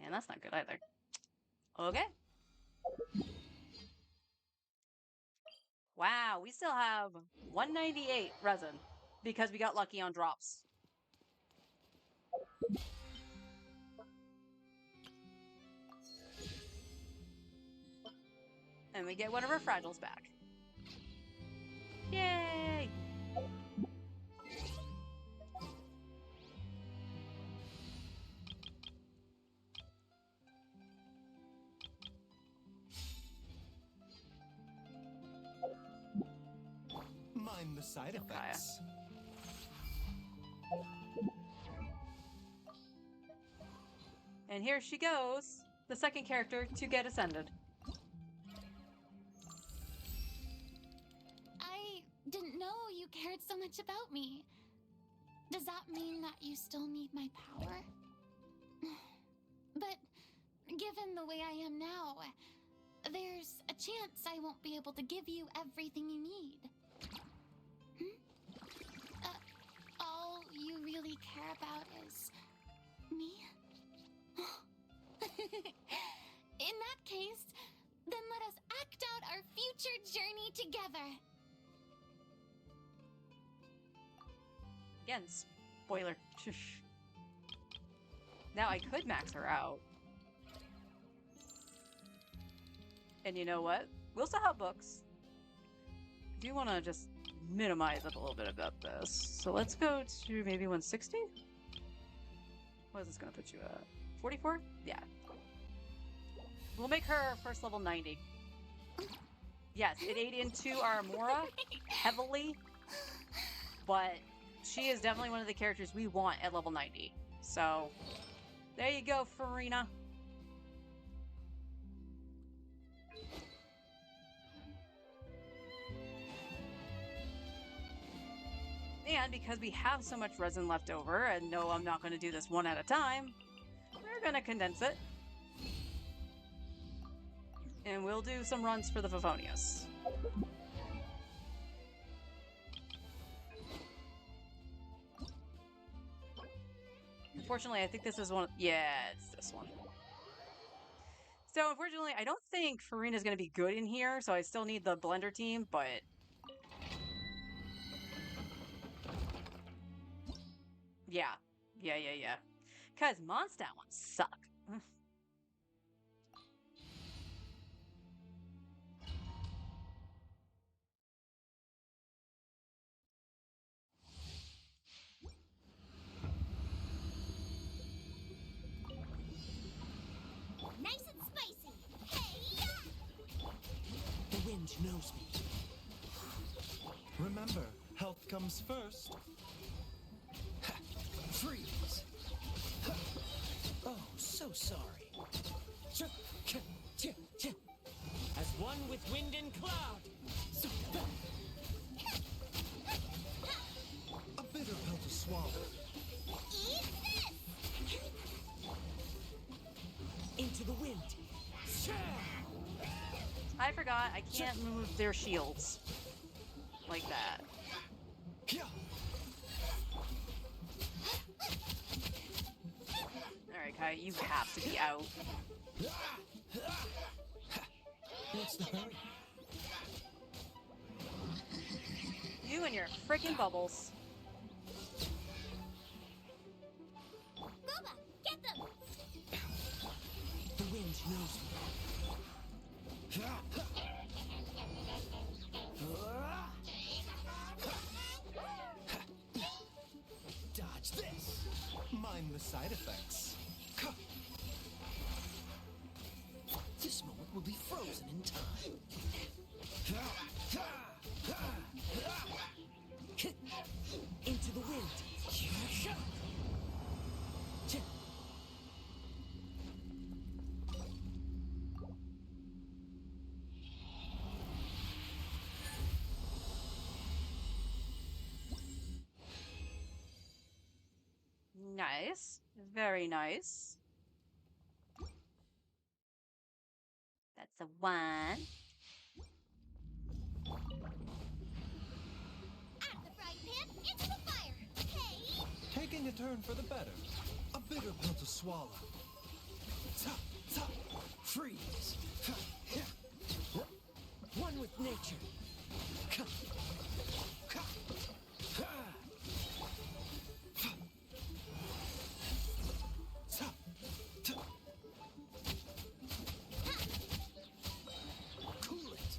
And that's not good either. Okay. Wow, we still have 198 resin because we got lucky on drops. And we get one of our fragiles back. Yay! Mind the side effects. And here she goes, the second character to get ascended. I didn't know you cared so much about me. Does that mean that you still need my power? But given the way I am now, there's a chance I won't be able to give you everything you need. All you really care about is me? In that case, then let us act out our future journey together. Again, spoiler. Now I could max her out. And you know what? We'll still have books. I do want to just minimize it a little bit about this. So let's go to maybe 160? What is this going to put you at? 44? Yeah. We'll make her first level 90. Yes, it ate into our Amora heavily, but she is definitely one of the characters we want at level 90. So, there you go, Farina. And because we have so much resin left over, and no, I'm not going to do this one at a time, we're going to condense it. And we'll do some runs for the Favonius. unfortunately, I think this is one. Yeah, it's this one. So unfortunately, I don't think Farina's going to be good in here, so I still need the blender team, but yeah. Yeah. Because Mondstadt ones suck. Nice and spicy. Hey! The wind knows me. Remember, health comes first. Freeze. Oh, so sorry. As one with wind and cloud. A bitter pill to swallow. Eat this! Into the wind. I forgot I can't move their shields like that. Alright, Kai, you have to be out. What's the hurry? You and your freaking bubbles. Boba, get them! The wind knows me. Dodge this. Mind the side effects. This moment will be frozen in time. Into the wind. Nice. Very nice. That's a 1. Out of the frying pan, into the fire! Hey! Taking a turn for the better. A bitter pill to swallow. Freeze. One with nature. Cool it.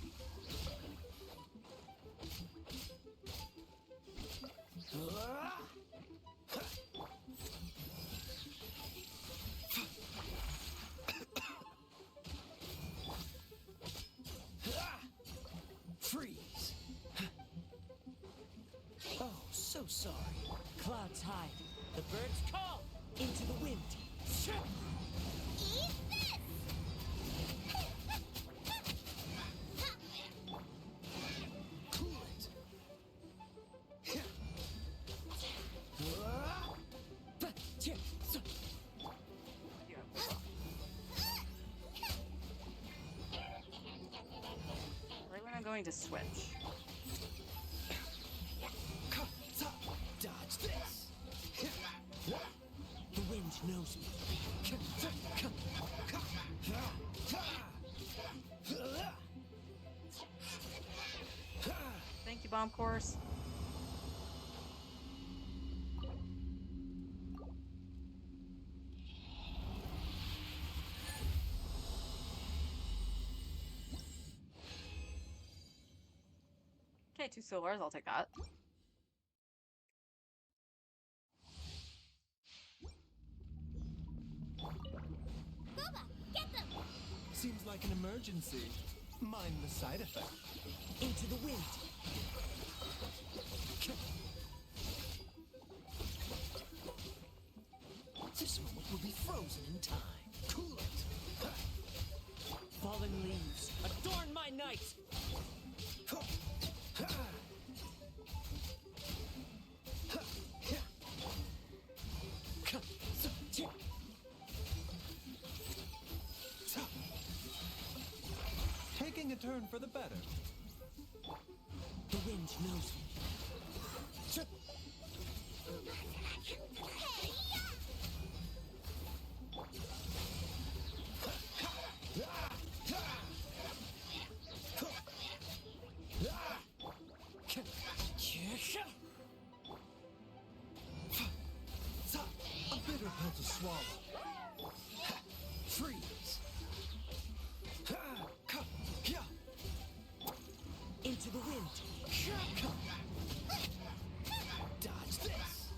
Freeze. Oh, so sorry. Clouds hide. The birds call. Into the wind. Eat this! Cool it. Right when I'm going to switch. Dodge this. The wind knows me. Thank you, Bomb Course. Okay, 2 silvers, I'll take that. Boba, get them! Seems like an emergency. Mind the side effect. Into the wind. This moment will be frozen in time. Cool it. Fallen leaves. Adorn my night. Taking a turn for the better. The wind knows me. Difficult to swallow. Freeze. Into the wind. Dodge this.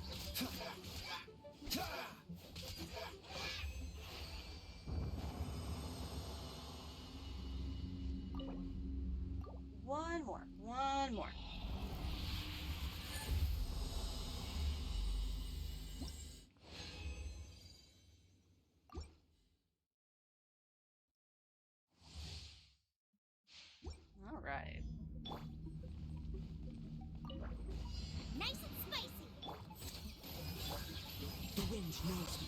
One more. One more. All right. Nice and spicy. The wind knows me.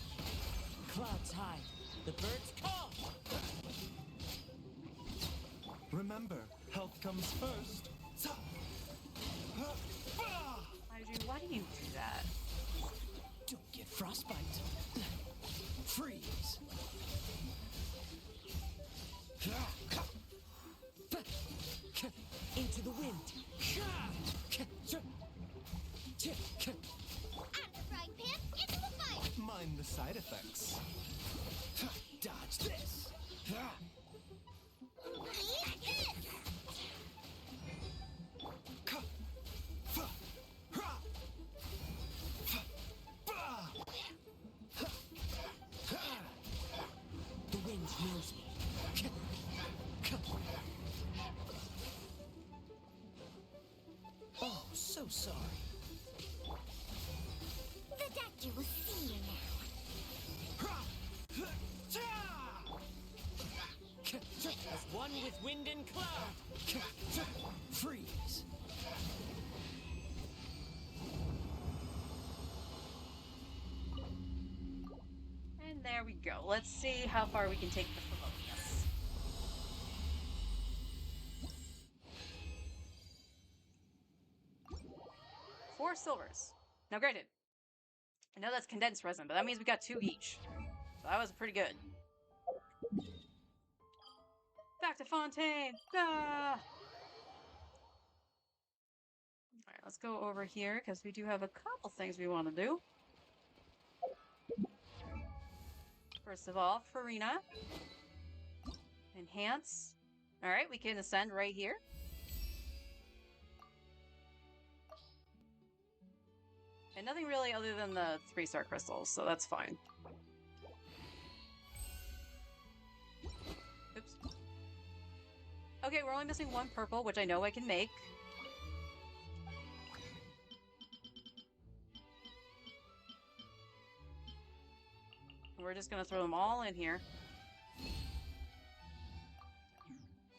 Clouds high. The birds call. Remember, health comes first. Why do you do that? Don't get frostbite. Freeze. Into the wind. Out of the frying pan, into the fire. Mind the side effects. Dodge this. Eat this. The wind knows me. Oh, so sorry. The doctor will see you now. As one with wind and cloud. Freeze. And there we go. Let's see how far we can take the Felonious. Four silvers. Now granted, I know that's condensed resin, but that means we got 2 each. So that was pretty good. Back to Fontaine! Ah! Alright, let's go over here, because we do have a couple things we want to do. First of all, Farina. Enhance. Alright, we can ascend right here. And nothing really other than the 3-star crystals, so that's fine. Oops. Okay, we're only missing 1 purple, which I know I can make. We're just gonna throw them all in here.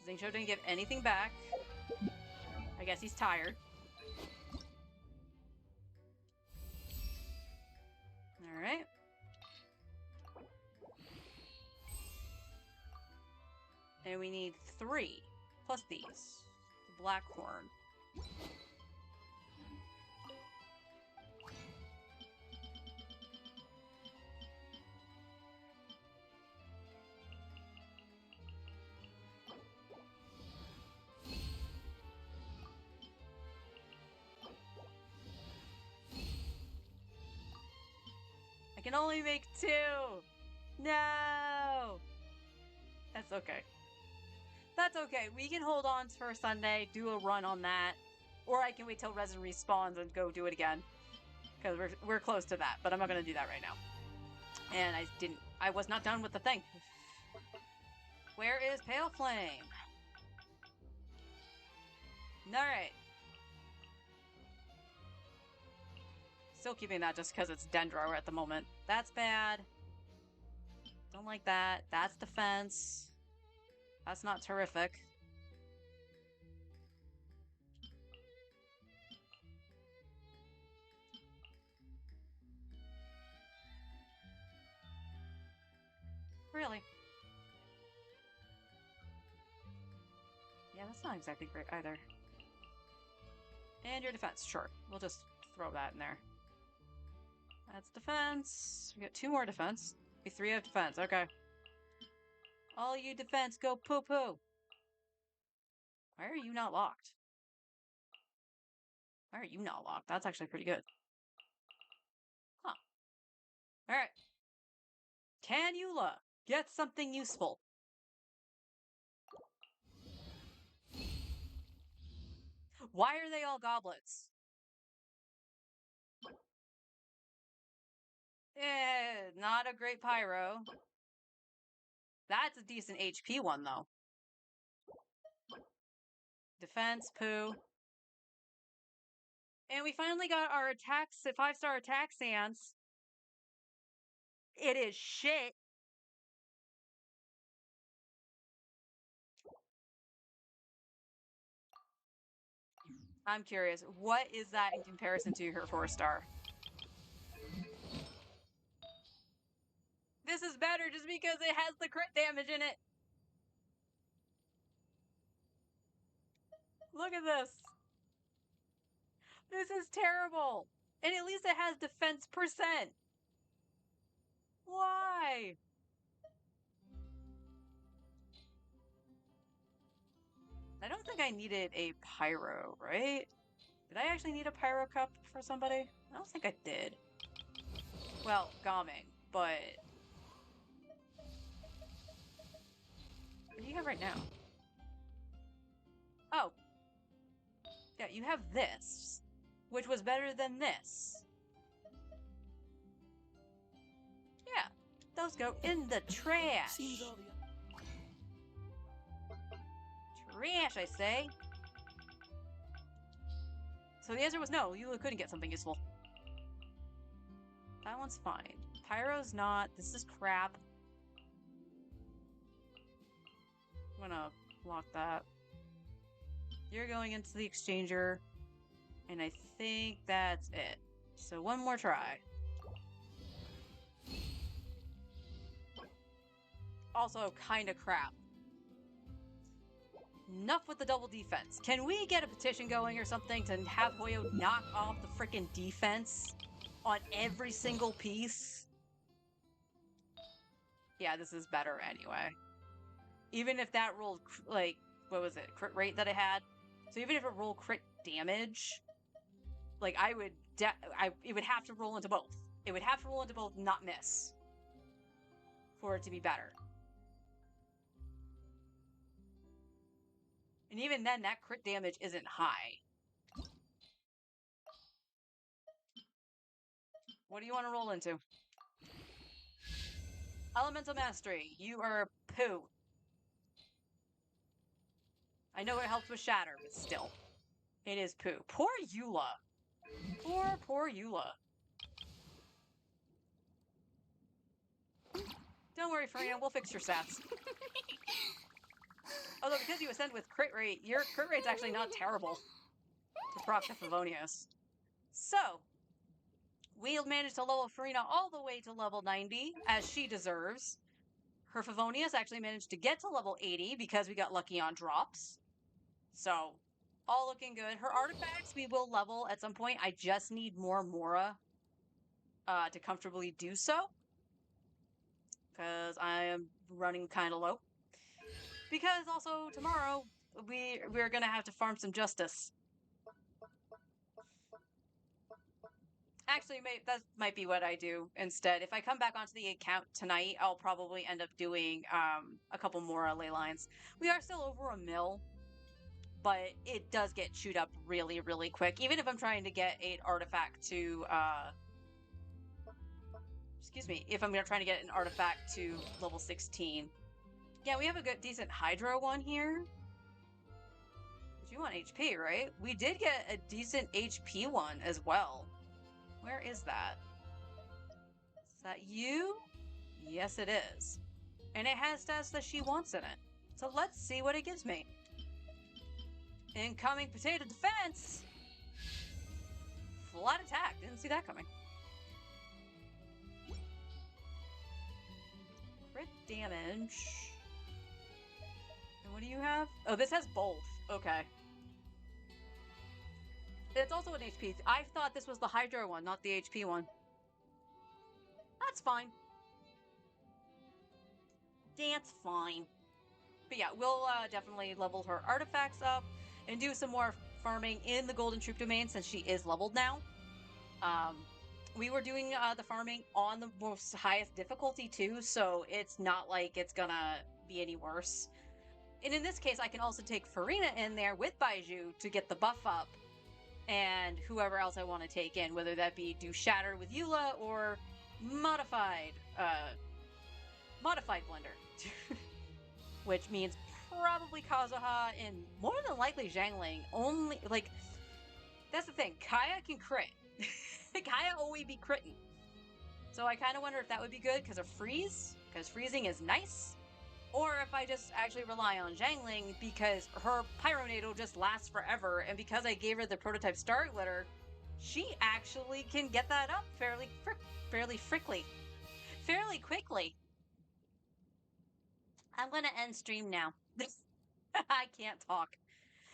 Zingsho didn't give anything back. I guess he's tired. Alright. And we need 3 plus these. The black horn. I can only make 2! No! That's okay. That's okay. We can hold on for Sunday, do a run on that. Or I can wait till Resin respawns and go do it again. Because we're close to that, but I'm not going to do that right now. And I was not done with the thing. Where is Pale Flame? Alright. Still keeping that just because it's Dendro at the moment. That's bad. Don't like that. That's defense. That's not terrific. Really? Yeah, that's not exactly great either. And your defense, sure. We'll just throw that in there. That's defense. We got 2 more defense. 3 of defense, okay. All you defense, go poo-poo! Why are you not locked? Why are you not locked? That's actually pretty good. Huh. Alright. Can Eula get something useful? Why are they all goblets? Not a great pyro. That's a decent HP one, though. Defense, poo. And we finally got our attacks, 5-star attack stance. It is shit. I'm curious, what is that in comparison to her 4-star? This is better just because it has the crit damage in it. Look at this. This is terrible. And at least it has defense percent. Why? I don't think I needed a pyro, right? Did I actually need a pyro cup for somebody? I don't think I did. Well, Gaming, but... What do you have right now? Oh. Yeah, you have this, which was better than this. Yeah, those go in the trash. Seems all the Trash, I say. So the answer was no, you couldn't get something useful. That one's fine. Pyro's not. This is crap. I'm gonna block that. You're going into the exchanger. And I think that's it. So one more try. Also kinda crap. Enough with the double defense. Can we get a petition going or something to have Hoyo knock off the freaking defense on every single piece? Yeah, this is better anyway. Even if that rolled, like, what was it? Crit rate that it had? So even if it rolled crit damage, like, it would have to roll into both. It would have to roll into both, not miss, for it to be better. And even then, that crit damage isn't high. What do you want to roll into? Elemental Mastery. You are poo. I know it helps with Shatter, but still. It is poo. Poor Eula. Poor Eula. Don't worry, Farina, we'll fix your stats. Although, because you ascend with crit rate, your crit rate's actually not terrible to proc the Favonius. So, we'll manage to level Farina all the way to level 90, as she deserves. Her Favonius actually managed to get to level 80 because we got lucky on drops. So, all looking good. Her artifacts we will level at some point. I just need more Mora to comfortably do so. Because I am running kind of low. Because also tomorrow we're gonna have to farm some justice. Actually, that might be what I do instead. If I come back onto the account tonight, I'll probably end up doing a couple more ley lines. We are still over a mil, but it does get chewed up really, really quick. Even if I'm trying to get an artifact to if I'm trying to get an artifact to level 16. Yeah, we have a good, decent Hydro one here. But you want HP, right? We did get a decent HP one as well. Where is that? Is that you? Yes, it is. And it has stats that she wants in it. So let's see what it gives me. Incoming potato defense! Flat attack. Didn't see that coming. Crit damage. And what do you have? Oh, this has both. Okay. It's also an HP. I thought this was the Hydro one, not the HP one. That's fine. That's fine. But yeah, we'll definitely level her artifacts up and do some more farming in the Golden Troop domain since she is leveled now. we were doing the farming on the most highest difficulty too, so it's not like it's gonna be any worse. And in this case, I can also take Farina in there with Baiju to get the buff up, and whoever else I want to take in, whether that be do Shatter with Eula or modified blender, which means probably Kazuha and more than likely Zhangling. Only like that's the thing, Kaya can crit. Kaya always be critting. So I kind of wonder if that would be good because of freeze, because freezing is nice, or if I just actually rely on Zhangling because her Pyronado just lasts forever, and because I gave her the prototype Star Glitter, she actually can get that up fairly quickly. I'm gonna end stream now. I can't talk.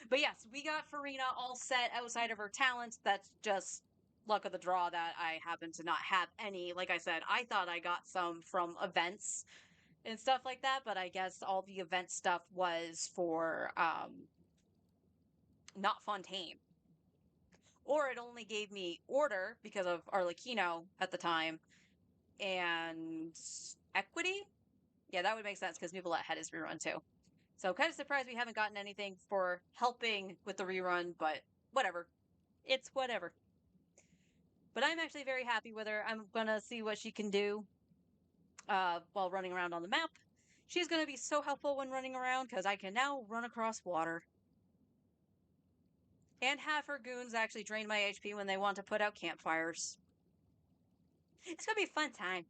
But yes, we got Farina all set outside of her talents. That's just luck of the draw that I happen to not have any. Like I said, I thought I got some from events and stuff like that, but I guess all the event stuff was for not Fontaine. Or it only gave me Order because of Arlecchino at the time and Equity. Yeah, that would make sense because Nuvolette had his rerun too. So kind of surprised we haven't gotten anything for helping with the rerun, but whatever. It's whatever. But I'm actually very happy with her. I'm gonna see what she can do while running around on the map. She's gonna be so helpful when running around because I can now run across water. And have her goons actually drain my HP when they want to put out campfires. It's gonna be a fun time.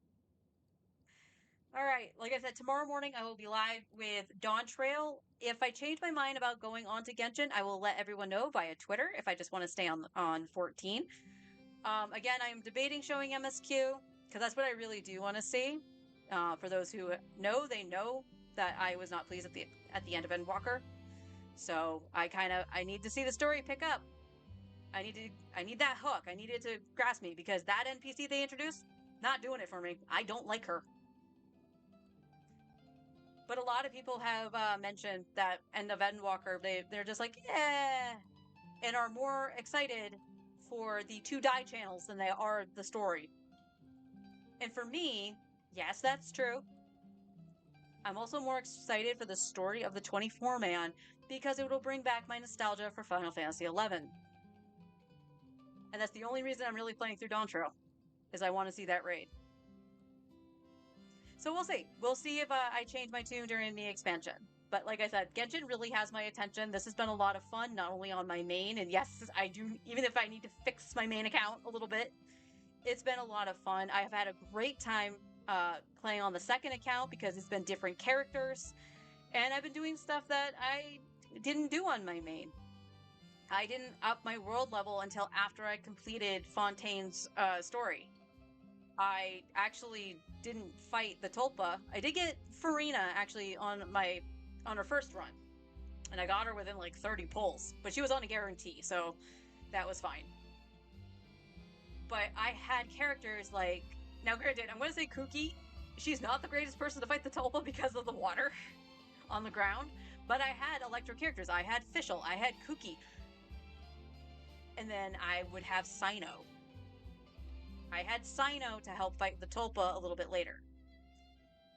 Alright, like I said, tomorrow morning I will be live with Dawn Trail. If I change my mind about going on to Genshin, I will let everyone know via Twitter if I just want to stay on 14. Again, I am debating showing MSQ, because that's what I really do want to see. For those who know, they know that I was not pleased at the end of Endwalker. So I need to see the story pick up. I need that hook. I need it to grasp me, because that NPC they introduced, not doing it for me. I don't like her. But a lot of people have mentioned that end of Endwalker, they're just like, yeah, and are more excited for the 2 die channels than they are the story. And for me, yes, that's true. I'm also more excited for the story of the 24-man because it will bring back my nostalgia for Final Fantasy XI. And that's the only reason I'm really playing through Dawn Trail, is I want to see that raid. So we'll see. We'll see if I change my tune during the expansion. But like I said, Genshin really has my attention. This has been a lot of fun, not only on my main, and yes, I do, even if I need to fix my main account a little bit, it's been a lot of fun. I have had a great time playing on the second account because it's been different characters, and I've been doing stuff that I didn't do on my main. I didn't up my world level until after I completed Fontaine's story. I actually didn't fight the Tulpa. I did get Farina actually on her first run, and I got her within like 30 pulls, but she was on a guarantee, so that was fine. But I had characters like, now granted, I'm going to say Kuki. She's not the greatest person to fight the Tulpa because of the water on the ground, but I had electro characters. I had Fischl, I had Kuki, and then I would have Sino. I had Sino to help fight the Tulpa a little bit later,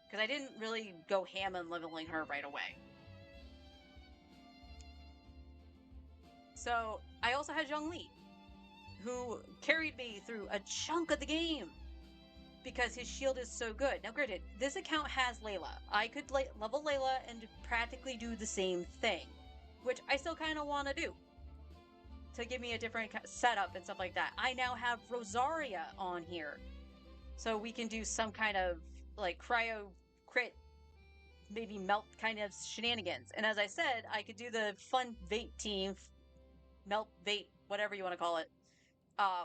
because I didn't really go ham on leveling her right away. So I also had Zhongli, who carried me through a chunk of the game because his shield is so good. Now granted, this account has Layla. I could level Layla and practically do the same thing, which I still kind of want to do to give me a different setup and stuff like that. I now have Rosaria on here, so we can do some kind of like cryo crit, maybe melt kind of shenanigans. And as I said, I could do the fun Vate team, melt Vate, whatever you want to call it,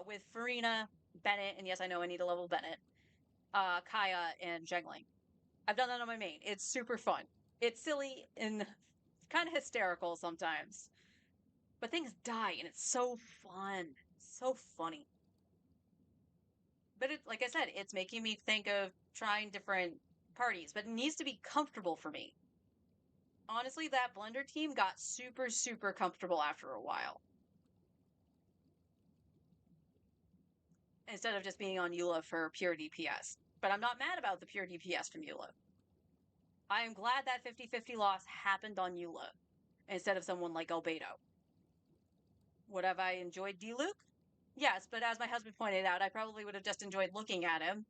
with Farina, Bennett, and yes, I know I need to level Bennett, Kaya, and Zhengling. I've done that on my main. It's super fun. It's silly and kind of hysterical sometimes, but things die, and it's so fun. So funny. But like I said, it's making me think of trying different parties, but it needs to be comfortable for me. Honestly, that blender team got super, super comfortable after a while. instead of just being on Eula for pure DPS. But I'm not mad about the pure DPS from Eula. I am glad that 50-50 loss happened on Eula instead of someone like Albedo. Would have I enjoyed D-Luke? Yes, but as my husband pointed out, I probably would have just enjoyed looking at him.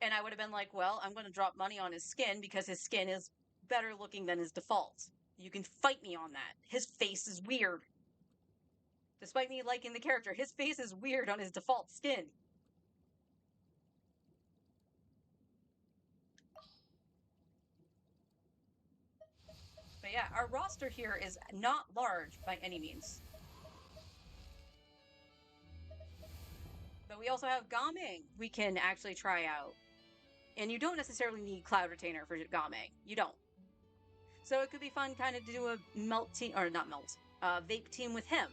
And I would have been like, well, I'm going to drop money on his skin because his skin is better looking than his default. You can fight me on that. His face is weird. Despite me liking the character, his face is weird on his default skin. But yeah, our roster here is not large by any means. But we also have Gaming we can actually try out. And you don't necessarily need Cloud Retainer for Gaming. You don't. So it could be fun kind of to do a melt team, or not melt, vape team with him.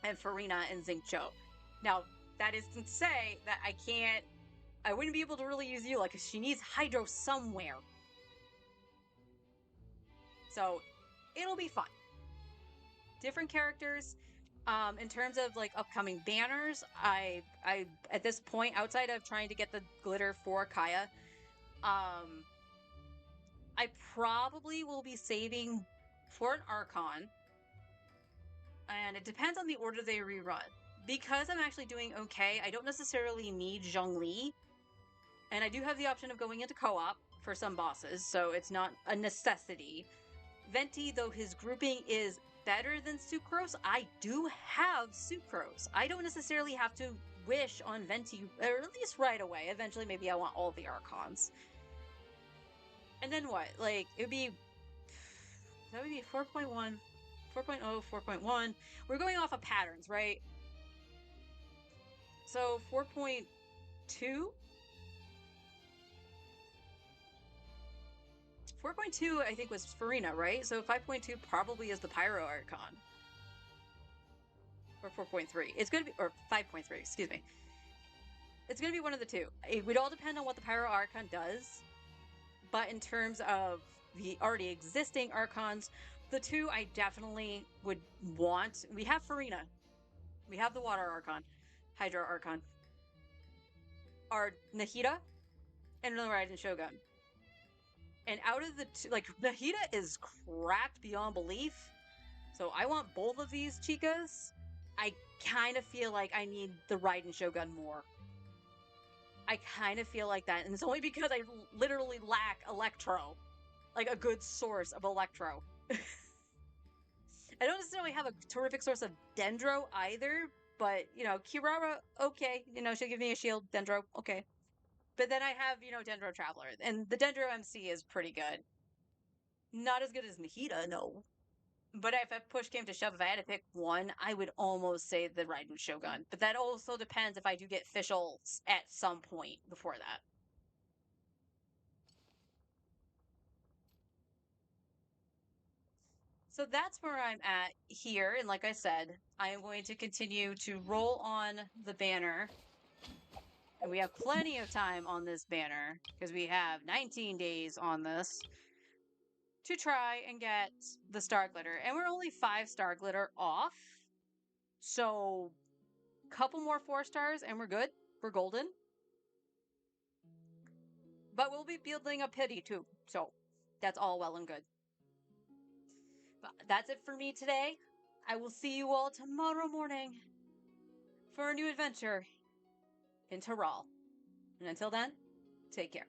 And Farina and Xingqiu. Now, that isn't to say that I wouldn't be able to really use Eula because she needs Hydro somewhere. So it'll be fun. Different characters. In terms of like upcoming banners, I at this point, outside of trying to get the glitter for Kaya, I probably will be saving for an Archon. And it depends on the order they rerun. Because I'm actually doing okay, I don't necessarily need Zhongli. And I do have the option of going into co-op for some bosses, so it's not a necessity. Venti, though his grouping is better than Sucrose, I do have Sucrose. I don't necessarily have to wish on Venti, or at least right away. Eventually, maybe I want all the Archons. And then what? Like, it would be... That would be 4.1, 4.0, 4.1. We're going off of patterns, right? So 4.2? 4.2, I think, was Farina, right? So 5.2 probably is the Pyro Archon. Or 4.3. It's going to be, or 5.3, excuse me. It's going to be one of the two. It would all depend on what the Pyro Archon does. But in terms of the already existing Archons, the two I definitely would want. We have Farina. We have the Water Archon. Hydro Archon. Are Nahida and the Raiden Shogun. And out of the two, like, Nahida is cracked beyond belief. So I want both of these chicas. I kind of feel like I need the Raiden Shogun more. I kind of feel like that. And it's only because I literally lack Electro. Like, a good source of Electro. I don't necessarily have a terrific source of Dendro either. But, you know, Kirara, okay. You know, she'll give me a shield. Dendro, okay. But then I have, you know, Dendro Traveler. And the Dendro MC is pretty good. Not as good as Nahida, no. But if a push came to shove, if I had to pick one, I would almost say the Raiden Shogun. But that also depends if I do get officials at some point before that. So that's where I'm at here. And like I said, I am going to continue to roll on the banner. And we have plenty of time on this banner because we have 19 days on this to try and get the Star Glitter. And we're only 5 Star Glitter off. So, couple more 4 stars and we're good. We're golden. But we'll be building a pity too. So, that's all well and good. But that's it for me today. I will see you all tomorrow morning for a new adventure in Terral. And until then, take care.